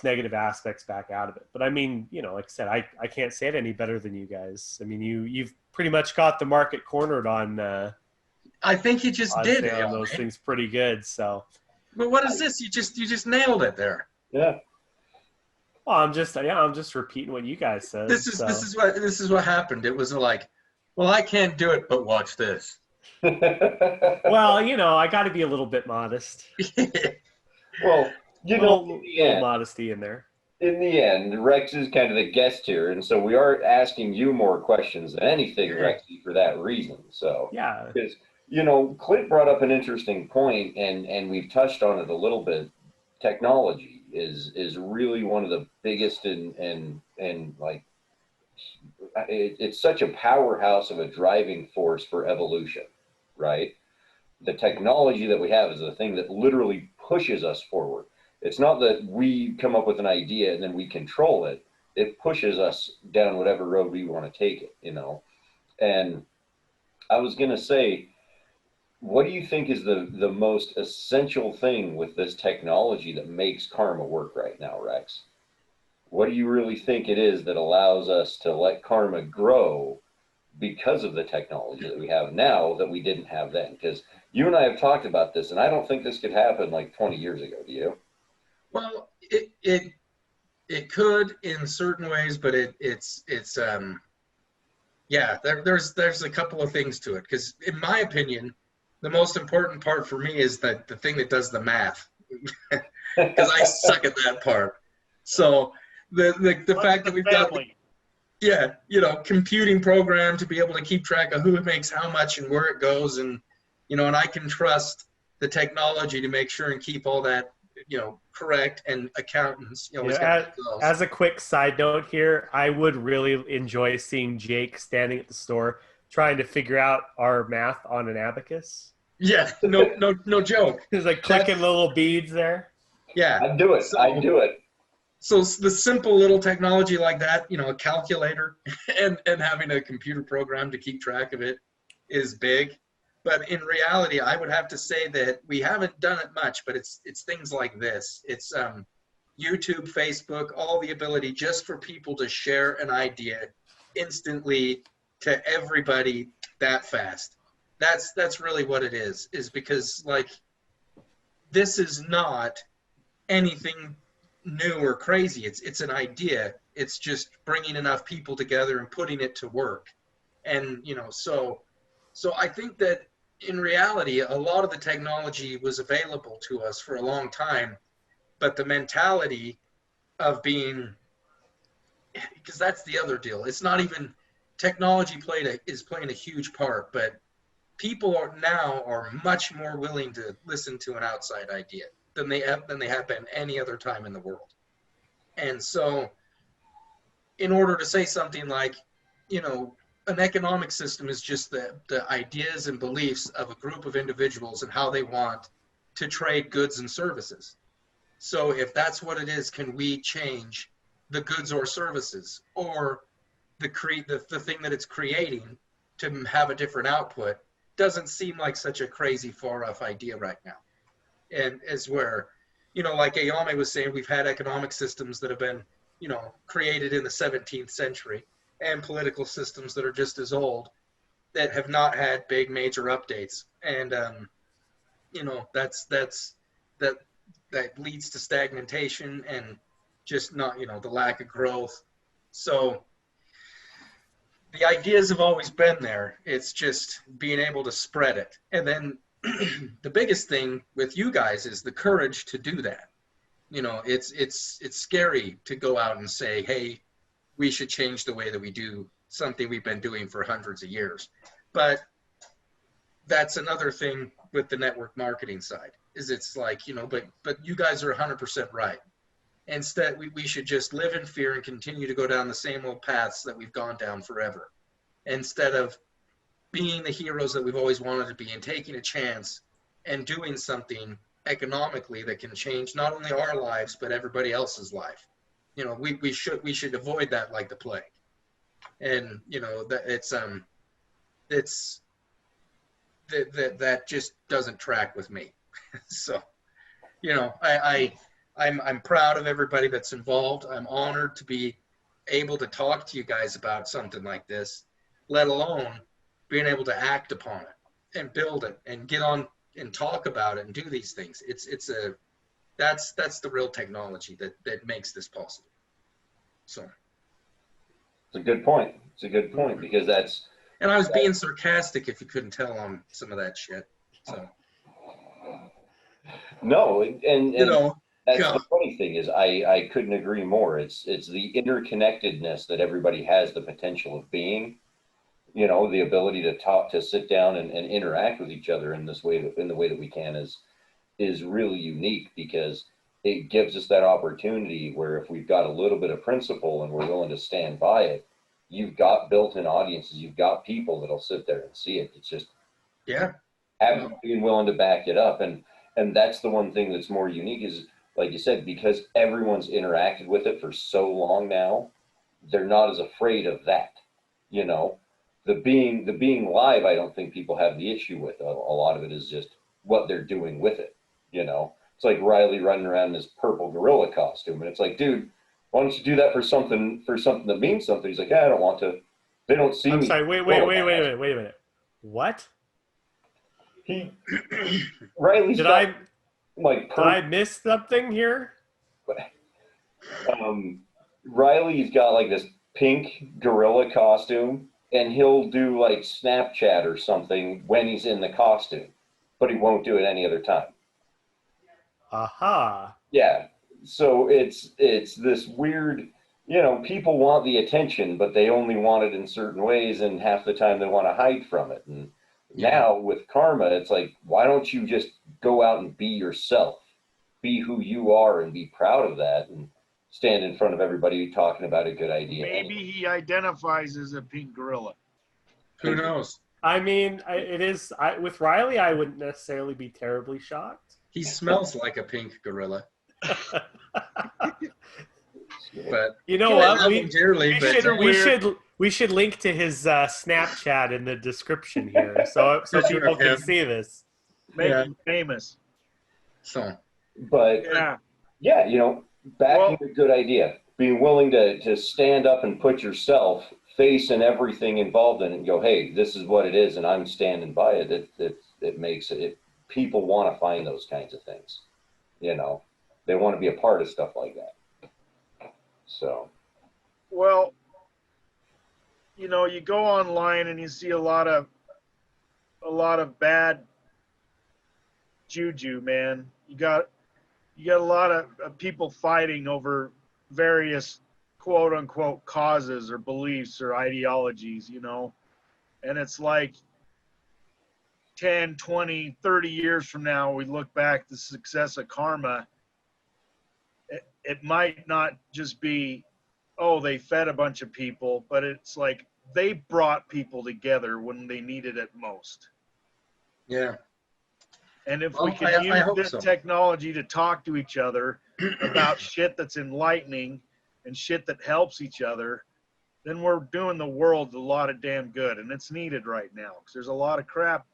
negative aspects back out of it. But I mean, you know, like I said, I can't say it any better than you guys. I mean, you've pretty much got the market cornered on, I think you just did it on those things pretty good. So, but what is this? You just nailed it there. Yeah. Well, I'm just repeating what you guys said. This is what happened. It was like, well, I can't do it, but watch this. Well, you know, I got to be a little bit modest. Well, you know, a little modesty in there. In the end, Rex is kind of the guest here, and so we are asking you more questions than anything, Rexy, for that reason. So yeah, because, you know, Clint brought up an interesting point, and we've touched on it a little bit. Technology is really one of the biggest and like it's such a powerhouse of a driving force for evolution, right? The technology that we have is the thing that literally pushes us forward. It's not that we come up with an idea and then we control it. it pushes us down whatever road we want to take it, And I was going to say, what do you think is the most essential thing with this technology that makes karma work right now, Rex? What do you really think it is that allows us to let karma grow because of the technology that we have now that we didn't have then? Because you and I have talked about this, and I don't think this could happen like 20 years ago. Do you? Well, it could in certain ways, but it's yeah, there's a couple of things to it. Because in my opinion, the most important part for me is that the thing that does the math, because I suck at that part. So the fact that we've got, yeah, computing program to be able to keep track of who makes how much and where it goes, and and I can trust the technology to make sure and keep all that correct, and accountants as a quick side note here, I would really enjoy seeing Jake standing at the store trying to figure out our math on an abacus. Yeah, no joke. There's like clicking little beads there. Yeah, I'd do it. I'd do it. So the simple little technology like that, a calculator and having a computer program to keep track of it is big. But in reality, I would have to say that we haven't done it much, but it's things like this. It's YouTube, Facebook, all the ability just for people to share an idea instantly to everybody that fast. That's really what it is because like this is not anything new or crazy. It's an idea. It's just bringing enough people together and putting it to work. And so I think that in reality, a lot of the technology was available to us for a long time, but the mentality of being, because that's the other deal. It's not even technology is playing a huge part, but people are much more willing to listen to an outside idea than they have been any other time in the world. And so in order to say something like, an economic system is just the ideas and beliefs of a group of individuals and how they want to trade goods and services. So if that's what it is, can we change the goods or services, or the thing that it's creating to have a different output? Doesn't seem like such a crazy far off idea right now. And as where, like Ayame was saying, we've had economic systems that have been, created in the 17th century, and political systems that are just as old that have not had big major updates. And, that leads to stagnation and just not, the lack of growth. So the ideas have always been there. It's just being able to spread it. And then the biggest thing with you guys is the courage to do that. It's scary to go out and say, hey, we should change the way that we do something we've been doing for hundreds of years. But that's another thing with the network marketing side, is it's like, but you guys are 100% right. Instead, we should just live in fear and continue to go down the same old paths that we've gone down forever, instead of being the heroes that we've always wanted to be and taking a chance and doing something economically that can change not only our lives, but everybody else's life. We should avoid that like the plague. And, that that just doesn't track with me. So, I'm proud of everybody that's involved. I'm honored to be able to talk to you guys about something like this, let alone being able to act upon it and build it and get on and talk about it and do these things. That's the real technology that makes this possible. So it's a good point. It's a good point, because that's. And I was being sarcastic, if you couldn't tell, on some of that shit. So. No, and that's the funny thing is I couldn't agree more. It's the interconnectedness that everybody has the potential of being. The ability to talk, to sit down and interact with each other in this way, in the way that we can, is really unique, because it gives us that opportunity where if we've got a little bit of principle and we're willing to stand by it, you've got built-in audiences, you've got people that'll sit there and see it. It's just being willing to back it up. And that's the one thing that's more unique is, like you said, because everyone's interacted with it for so long now, they're not as afraid of that, you know. The being live, I don't think people have the issue with. A lot of it is just what they're doing with it, you know. It's like Riley running around in his purple gorilla costume, and it's like, dude, why don't you do that for something that means something? He's like, yeah, I don't want to. They don't see me. I'm sorry. Wait a minute. What? Riley's did got, I miss something here? Riley's got like this pink gorilla costume, and he'll do like Snapchat or something when he's in the costume, but he won't do it any other time. Aha. Yeah. So it's this weird, you know, people want the attention, but they only want it in certain ways, and half the time they want to hide from it. And now with Karma, it's like, why don't you just go out and be yourself, be who you are, and be proud of that, and stand in front of everybody talking about a good idea. Maybe he identifies as a pink gorilla. Who knows? I mean, with Riley, I wouldn't necessarily be terribly shocked. He smells like a pink gorilla. But you know what? We should link to his Snapchat in the description here, so people can see this. Make him famous. So, but yeah, you know, backing a good idea, being willing to stand up and put yourself face in everything involved in it, and go, hey, this is what it is, and I'm standing by it. It makes it. People want to find those kinds of things. You know, they want to be a part of stuff like that. So, well, you know, you go online and you see a lot of bad juju, man. You got a lot of people fighting over various quote unquote causes or beliefs or ideologies, you know, and it's like 10, 20, 30 years from now, we look back at the success of Karma. It might not just be, oh, they fed a bunch of people, but it's like they brought people together when they needed it most. Yeah. And if we can use this technology to talk to each other about shit that's enlightening and shit that helps each other, then we're doing the world a lot of damn good. And it's needed right now because there's a lot of crap,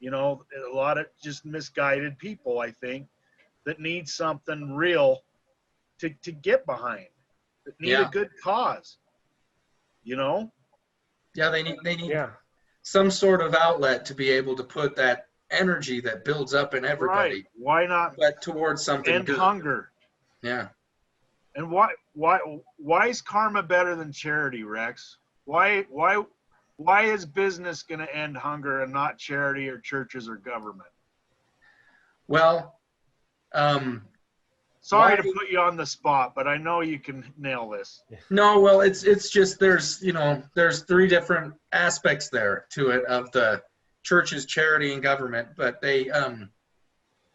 you know, a lot of just misguided people, I think, that need something real to get behind, that need a good cause, you know? Yeah, they need some sort of outlet to be able to put that energy that builds up in everybody. Right. Why not? But towards something end good. Hunger. Yeah. And why is karma better than charity, Rex? Why is business going to end hunger and not charity or churches or government? Well, sorry to put you on the spot, but I know you can nail this. No, well, it's just there's three different aspects there to it of the churches, charity, and government. But they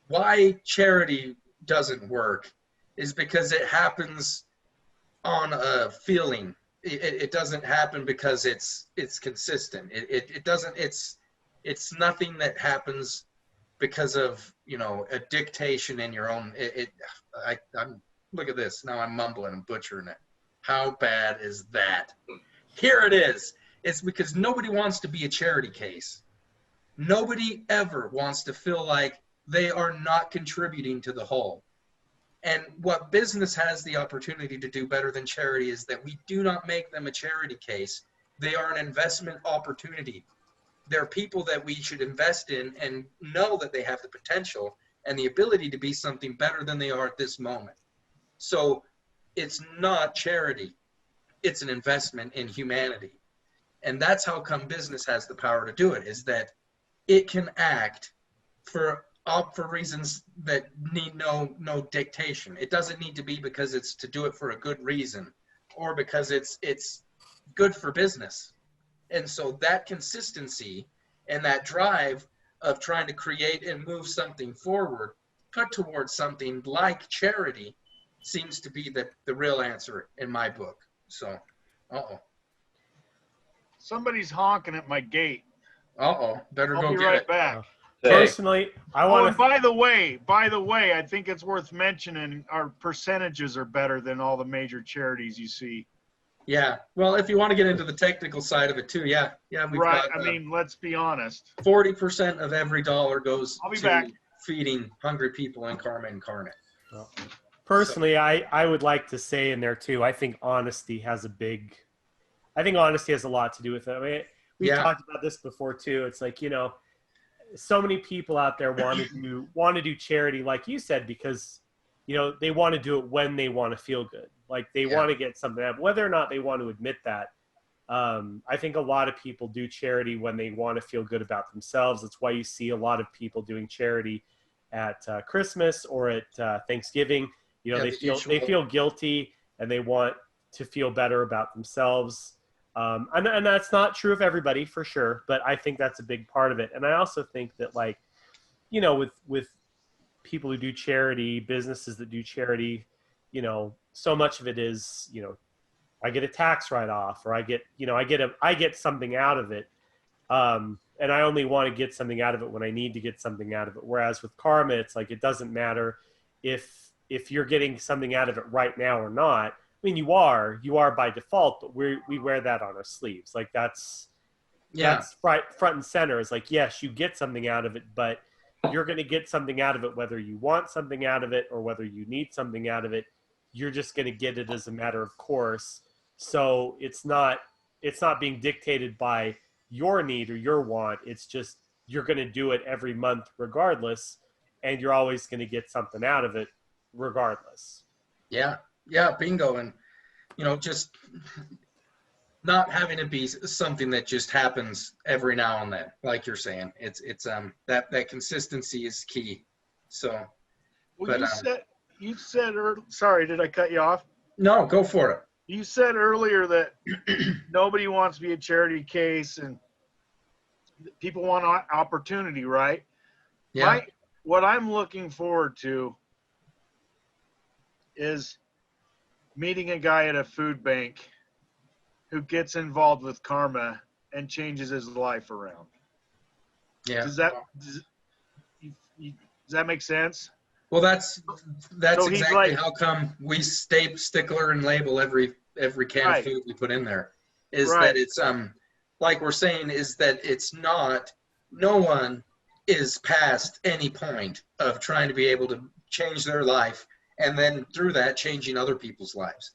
why charity doesn't work is because it happens on a feeling. It doesn't happen because it's consistent. It doesn't. It's nothing that happens because of, you know, a dictation in your own. I'm look at this now. I'm mumbling and butchering it. How bad is that? Here it is. It's because nobody wants to be a charity case. Nobody ever wants to feel like they are not contributing to the whole. And what business has the opportunity to do better than charity is that we do not make them a charity case. They are an investment opportunity. They're people that we should invest in and know that they have the potential and the ability to be something better than they are at this moment. So it's not charity. It's an investment in humanity. And that's how come business has the power to do it, is that it can act for reasons that need no dictation. It doesn't need to be because it's to do it for a good reason or because it's good for business. And so that consistency and that drive of trying to create and move something forward, put towards something like charity, seems to be the real answer in my book. So, Somebody's honking at my gate. Better I'll go be get right it. back. Personally, I want to. By the way, I think it's worth mentioning our percentages are better than all the major charities you see. Yeah. Well, if you want to get into the technical side of it too, yeah. We've Right. got, I mean, let's be honest. 40% of every dollar goes I'll be to back. feeding hungry people in Karma Incarnate. Well, personally, I would like to say in there too, I think honesty has a lot to do with it. I mean, we've talked about this before too. It's like, so many people out there want to do charity, like you said, because, they want to do it when they want to feel good. Like they want to get something out, whether or not they want to admit that. I think a lot of people do charity when they want to feel good about themselves. That's why you see a lot of people doing charity at Christmas or at Thanksgiving. They feel guilty and they want to feel better about themselves. And that's not true of everybody for sure, but I think that's a big part of it. And I also think that with people who do charity, businesses that do charity, so much of it is, I get a tax write-off or I get something out of it. And I only want to get something out of it when I need to get something out of it. Whereas with karma, it's like, it doesn't matter if you're getting something out of it right now or not. I mean, you are by default, but we wear that on our sleeves. Like that's right, front and center. Is like, yes, you get something out of it, but you're going to get something out of it, whether you want something out of it or whether you need something out of it. You're just going to get it as a matter of course. So it's not being dictated by your need or your want. It's just, you're going to do it every month regardless. And you're always going to get something out of it regardless. Yeah. Bingo. And, just not having it be something that just happens every now and then, like you're saying. It's that consistency is key. So, well, you said, sorry, did I cut you off? No, go for it. You said earlier that nobody wants to be a charity case and people want opportunity, right? Yeah. What I'm looking forward to is meeting a guy at a food bank who gets involved with karma and changes his life around. Yeah. Does that make sense? Well, that's So exactly how come we stickler and label every can of food we put in there. Is that it's like we're saying, is that it's not, no one is past any point of trying to be able to change their life and then through that changing other people's lives.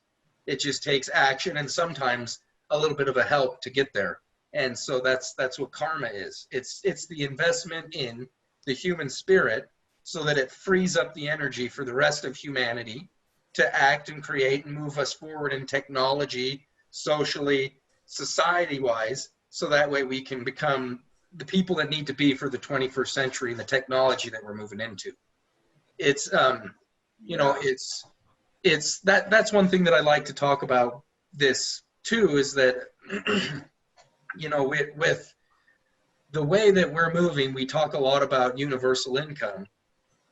It just takes action and sometimes a little bit of a help to get there. And so that's what karma is. It's the investment in the human spirit so that it frees up the energy for the rest of humanity to act and create and move us forward in technology, socially, society-wise, so that way we can become the people that need to be for the 21st century and the technology that we're moving into. It's, that's one thing that I like to talk about this too, is that, with the way that we're moving, we talk a lot about universal income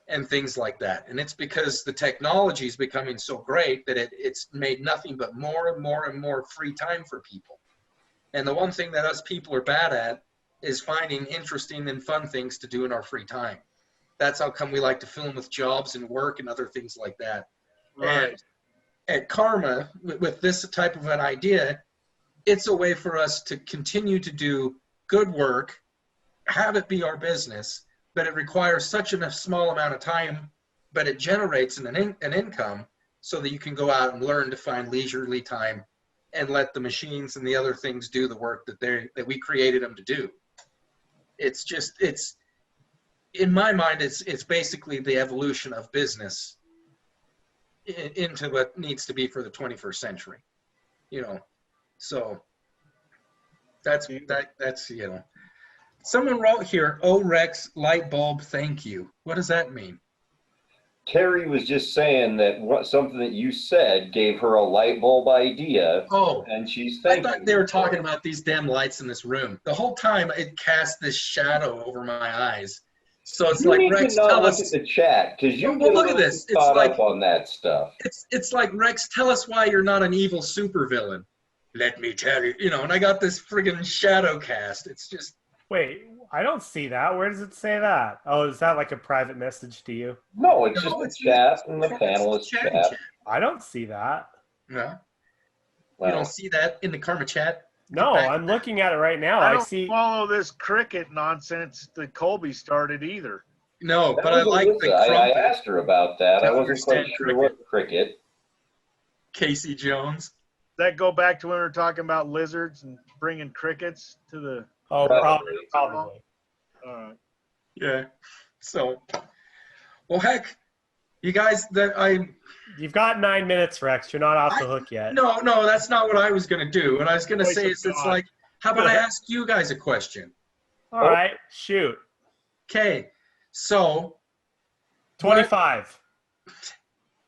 and things like that. And it's because the technology is becoming so great that it's made nothing but more and more and more free time for people. And the one thing that us people are bad at is finding interesting and fun things to do in our free time. That's how come we like to film with jobs and work and other things like that. Right. And at Karma, with this type of an idea, it's a way for us to continue to do good work, have it be our business, but it requires such a small amount of time, but it generates an income so that you can go out and learn to find leisurely time and let the machines and the other things do the work that we created them to do. It's in my mind, it's basically the evolution of business into what needs to be for the 21st century, so that's someone wrote here, "Oh, Rex, light bulb, thank you." What does that mean? Terry was just saying that something that you said gave her a light bulb idea. Oh, and she's I thanking thought they were talking about these damn lights in this room. The whole time it cast this shadow over my eyes. So it's like, Rex, tell us. Look at the chat, because you well, look at this. It's caught like up on that stuff. It's like, Rex, tell us why you're not an evil supervillain. Let me tell you, and I got this friggin' shadow cast. It's just. Wait, I don't see that. Where does it say that? Oh, is that like a private message to you? No, it's chat and the panelist chat. I don't see that. No. Well, You don't see that in the Karma chat? No, I'm looking at it right now. I I don't see. follow this cricket nonsense that Colby started either. No, that but I was like Alyssa. the I crumpet. asked her about that. To I wasn't quite understand sure what cricket. Casey Jones. That go back to when we were talking about lizards and bringing crickets to the. Oh, Probably. probably. Yeah. So, well, heck, you guys, You've got 9 minutes, Rex. You're not off the hook yet. no, that's not what I was gonna do. What I was gonna Voice say of is, it's God. like, how about I ask you guys a question? All right, shoot. Okay, so 25.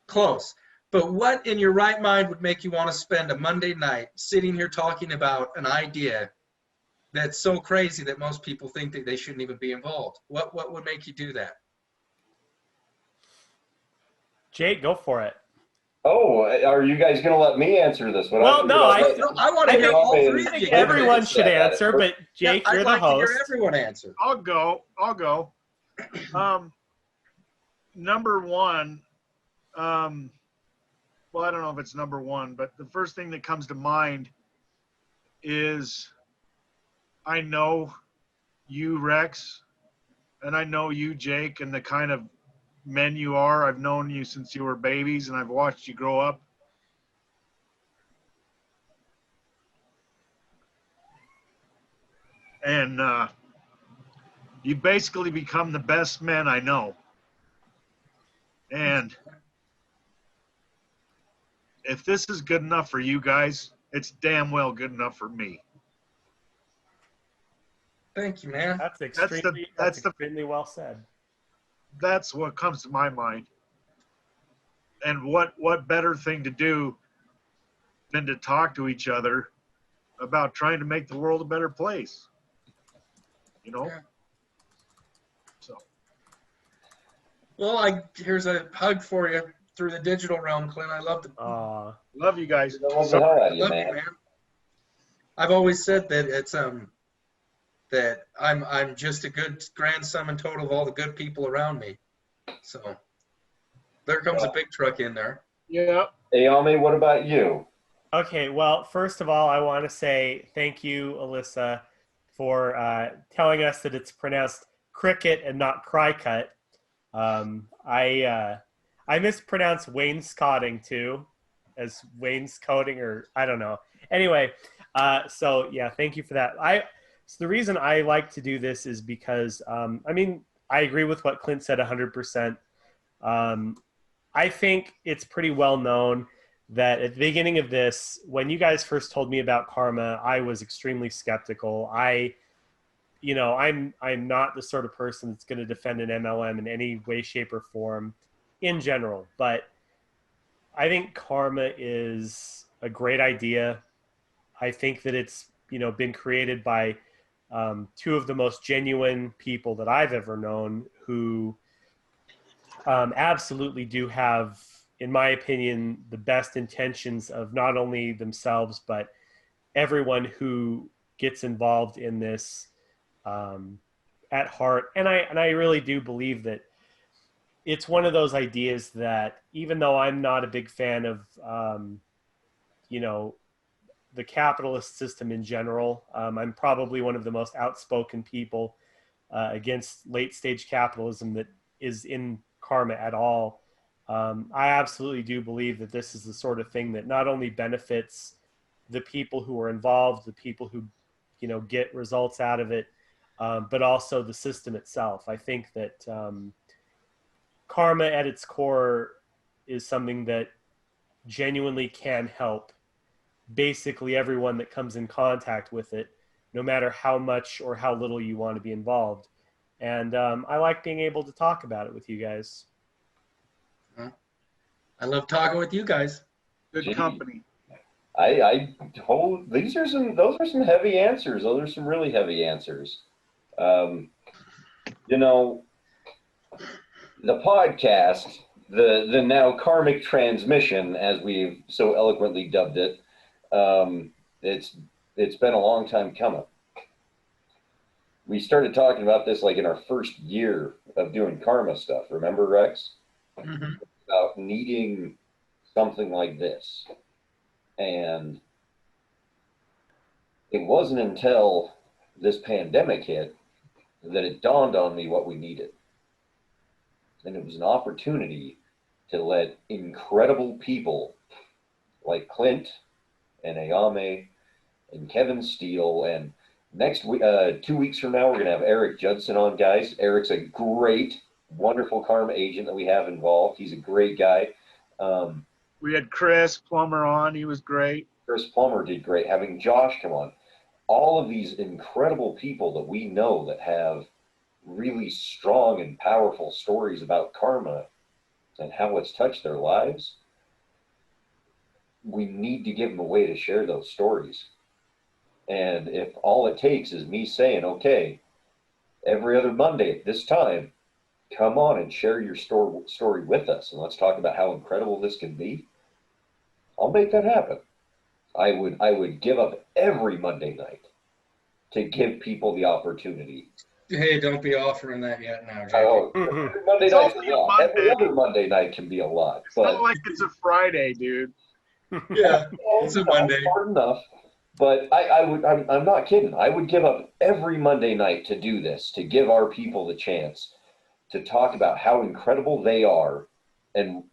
close. But what in your right mind would make you want to spend a Monday night sitting here talking about an idea that's so crazy that most people think that they shouldn't even be involved? What would make you do that? Jake, go for it. Oh, are you guys going to let me answer this one? Well, no, I want to hear all three of think you. everyone should answer, but Jake, I'd you're the like host. to hear everyone answer. I'll go. Number one, well, I don't know if it's number one, but the first thing that comes to mind is I know you, Rex, and I know you, Jake, and the kind of men you are. I've known you since you were babies, and I've watched you grow up. And you basically become the best men I know. And if this is good enough for you guys, it's damn well good enough for me. Thank you, man. That's extremely well said. That's what comes to my mind. And what better thing to do than to talk to each other about trying to make the world a better place? You know? Yeah. So. Well, here's a hug for you through the digital realm, Clint. I love Love you guys. Love the hell out of you, love man. you, man. I've always said that it's that I'm just a good grand sum and total of all the good people around me. So there comes a big truck in there. Yeah. Ayame, what about you? Okay, well, first of all, I want to say thank you, Alyssa, for telling us that it's pronounced cricket and not crycut. I mispronounce wainscoting too, as wainscoting, or I don't know. Anyway, so yeah, thank you for that. So the reason I like to do this is because, I mean, I agree with what Clint said 100%. I think it's pretty well known that at the beginning of this, when you guys first told me about karma, I was extremely skeptical. I'm not the sort of person that's going to defend an MLM in any way, shape, or form in general. But I think karma is a great idea. I think that it's, been created by two of the most genuine people that I've ever known who absolutely do have, in my opinion, the best intentions of not only themselves, but everyone who gets involved in this at heart. And I really do believe that it's one of those ideas that, even though I'm not a big fan of, the capitalist system in general, I'm probably one of the most outspoken people against late stage capitalism that is in karma at all. I absolutely do believe that this is the sort of thing that not only benefits the people who are involved, the people who, get results out of it, but also the system itself. I think that karma at its core is something that genuinely can help basically everyone that comes in contact with it, no matter how much or how little you want to be involved. And I like being able to talk about it with you guys. I love talking with you guys. Good company. Those are some heavy answers. Those are some really heavy answers. The podcast, the now Karmic Transmission, as we've so eloquently dubbed it, it's been a long time coming. We started talking about this like in our first year of doing karma stuff. Remember, Rex? Mm-hmm. About needing something like this. And it wasn't until this pandemic hit that it dawned on me what we needed. And it was an opportunity to let incredible people like Clint and Ayame and Kevin Steele, and next week, 2 weeks from now, we're going to have Eric Judson on, guys. Eric's a great, wonderful karma agent that we have involved. He's a great guy. We had Chris Plummer on. He was great. Chris Plummer did great. Having Josh come on. All of these incredible people that we know that have really strong and powerful stories about karma and how it's touched their lives. We need to give them a way to share those stories. And if all it takes is me saying, okay, every other Monday at this time, come on and share your story with us, and let's talk about how incredible this can be, I'll make that happen. I would give up every Monday night to give people the opportunity. Hey, don't be offering that yet now, Jackie. Oh, every Monday night's a lot. Every other Monday night can be a lot. It's not like it's a Friday, dude. Yeah, it's a Monday. Hard enough. But I'm not kidding. I would give up every Monday night to do this, to give our people the chance to talk about how incredible they are and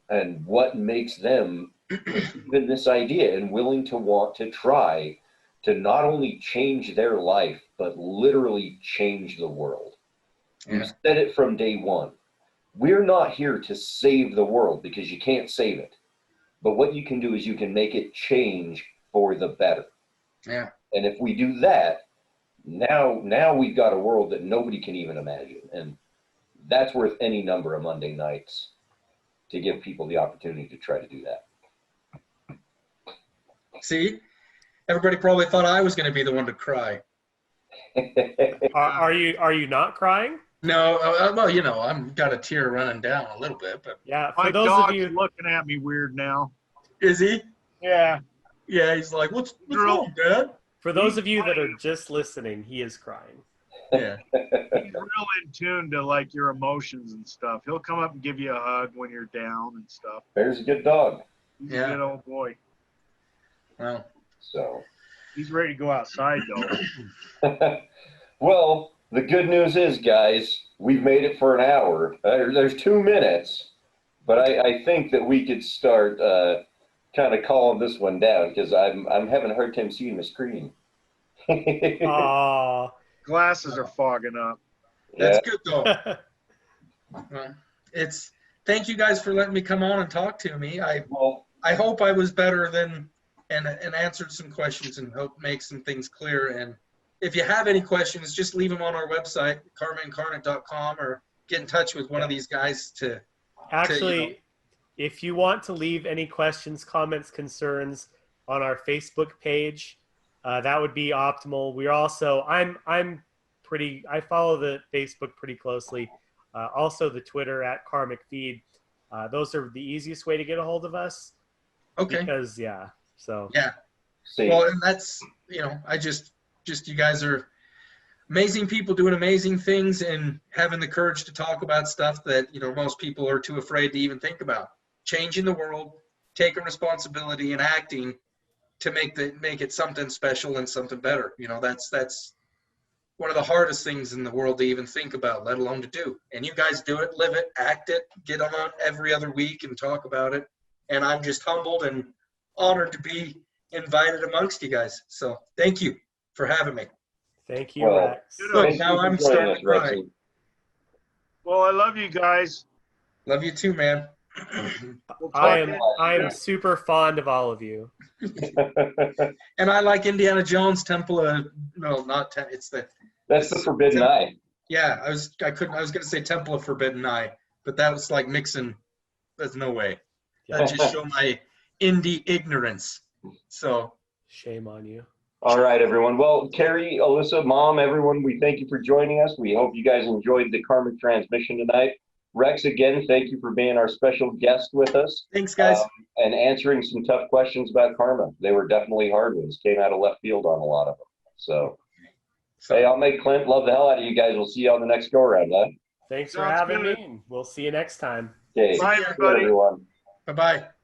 what makes them even this idea and willing to want to try to not only change their life, but literally change the world. Yeah. We've said it from day one. We're not here to save the world because you can't save it. But what you can do is you can make it change for the better. Yeah. And if we do that, now we've got a world that nobody can even imagine. And that's worth any number of Monday nights to give people the opportunity to try to do that. See? Everybody probably thought I was going to be the one to cry. Are you not crying? No, well, you know, I've got a tear running down a little bit, but yeah. My dog's looking at me weird now. Is he? Yeah. Yeah, he's like, what's wrong, Dad? For those of you that are just listening, he is crying. Yeah. He's real in tune to like your emotions and stuff. He'll come up and give you a hug when you're down and stuff. Bear's a good dog. He's a good old boy. Well, so he's ready to go outside though. Well, the good news is, guys, we've made it for an hour. There's 2 minutes, but I think that we could start kind of calling this one down because I'm having a hard time seeing the screen. Aww. Glasses are fogging up. That's good though. Thank you guys for letting me come on and talk to me. I hope I was better than and answered some questions and hope make some things clear. And if you have any questions, just leave them on our website, karmaincarnate.com, or get in touch with one of these guys to actually. If you want to leave any questions, comments, concerns on our Facebook page, that would be optimal. We're also I follow the Facebook pretty closely. Also the Twitter at Karmic Feed. Those are the easiest way to get a hold of us. Okay. Because yeah. So yeah. Well, and that's, you know, I just you guys are amazing people doing amazing things and having the courage to talk about stuff that, you know, most people are too afraid to even think about. Changing the world, taking responsibility and acting to make it something special and something better. You know, that's one of the hardest things in the world to even think about, let alone to do. And you guys do it, live it, act it, get on every other week and talk about it. And I'm just humbled and honored to be invited amongst you guys. So thank you for having me. Thank you, Rex. Look, now I'm starting to cry. Well, I love you guys. Love you too, man. I am super fond of all of you. And I like Indiana Jones Temple of that's the Forbidden Eye. Yeah, I was gonna say Temple of Forbidden Eye, but that was like mixing. There's no way. That just showed my indie ignorance. So shame on you. All right, everyone. Well, Carrie, Alyssa, Mom, everyone, we thank you for joining us. We hope you guys enjoyed the Karmic Transmission tonight. Rex, again, thank you for being our special guest with us. Thanks, guys. And answering some tough questions about karma. They were definitely hard ones. Came out of left field on a lot of them. So hey, I'll make Clint love the hell out of you guys. We'll see you on the next go-around, huh? Thanks for having me. We'll see you next time. Okay. Bye, everybody. Everyone. Bye-bye.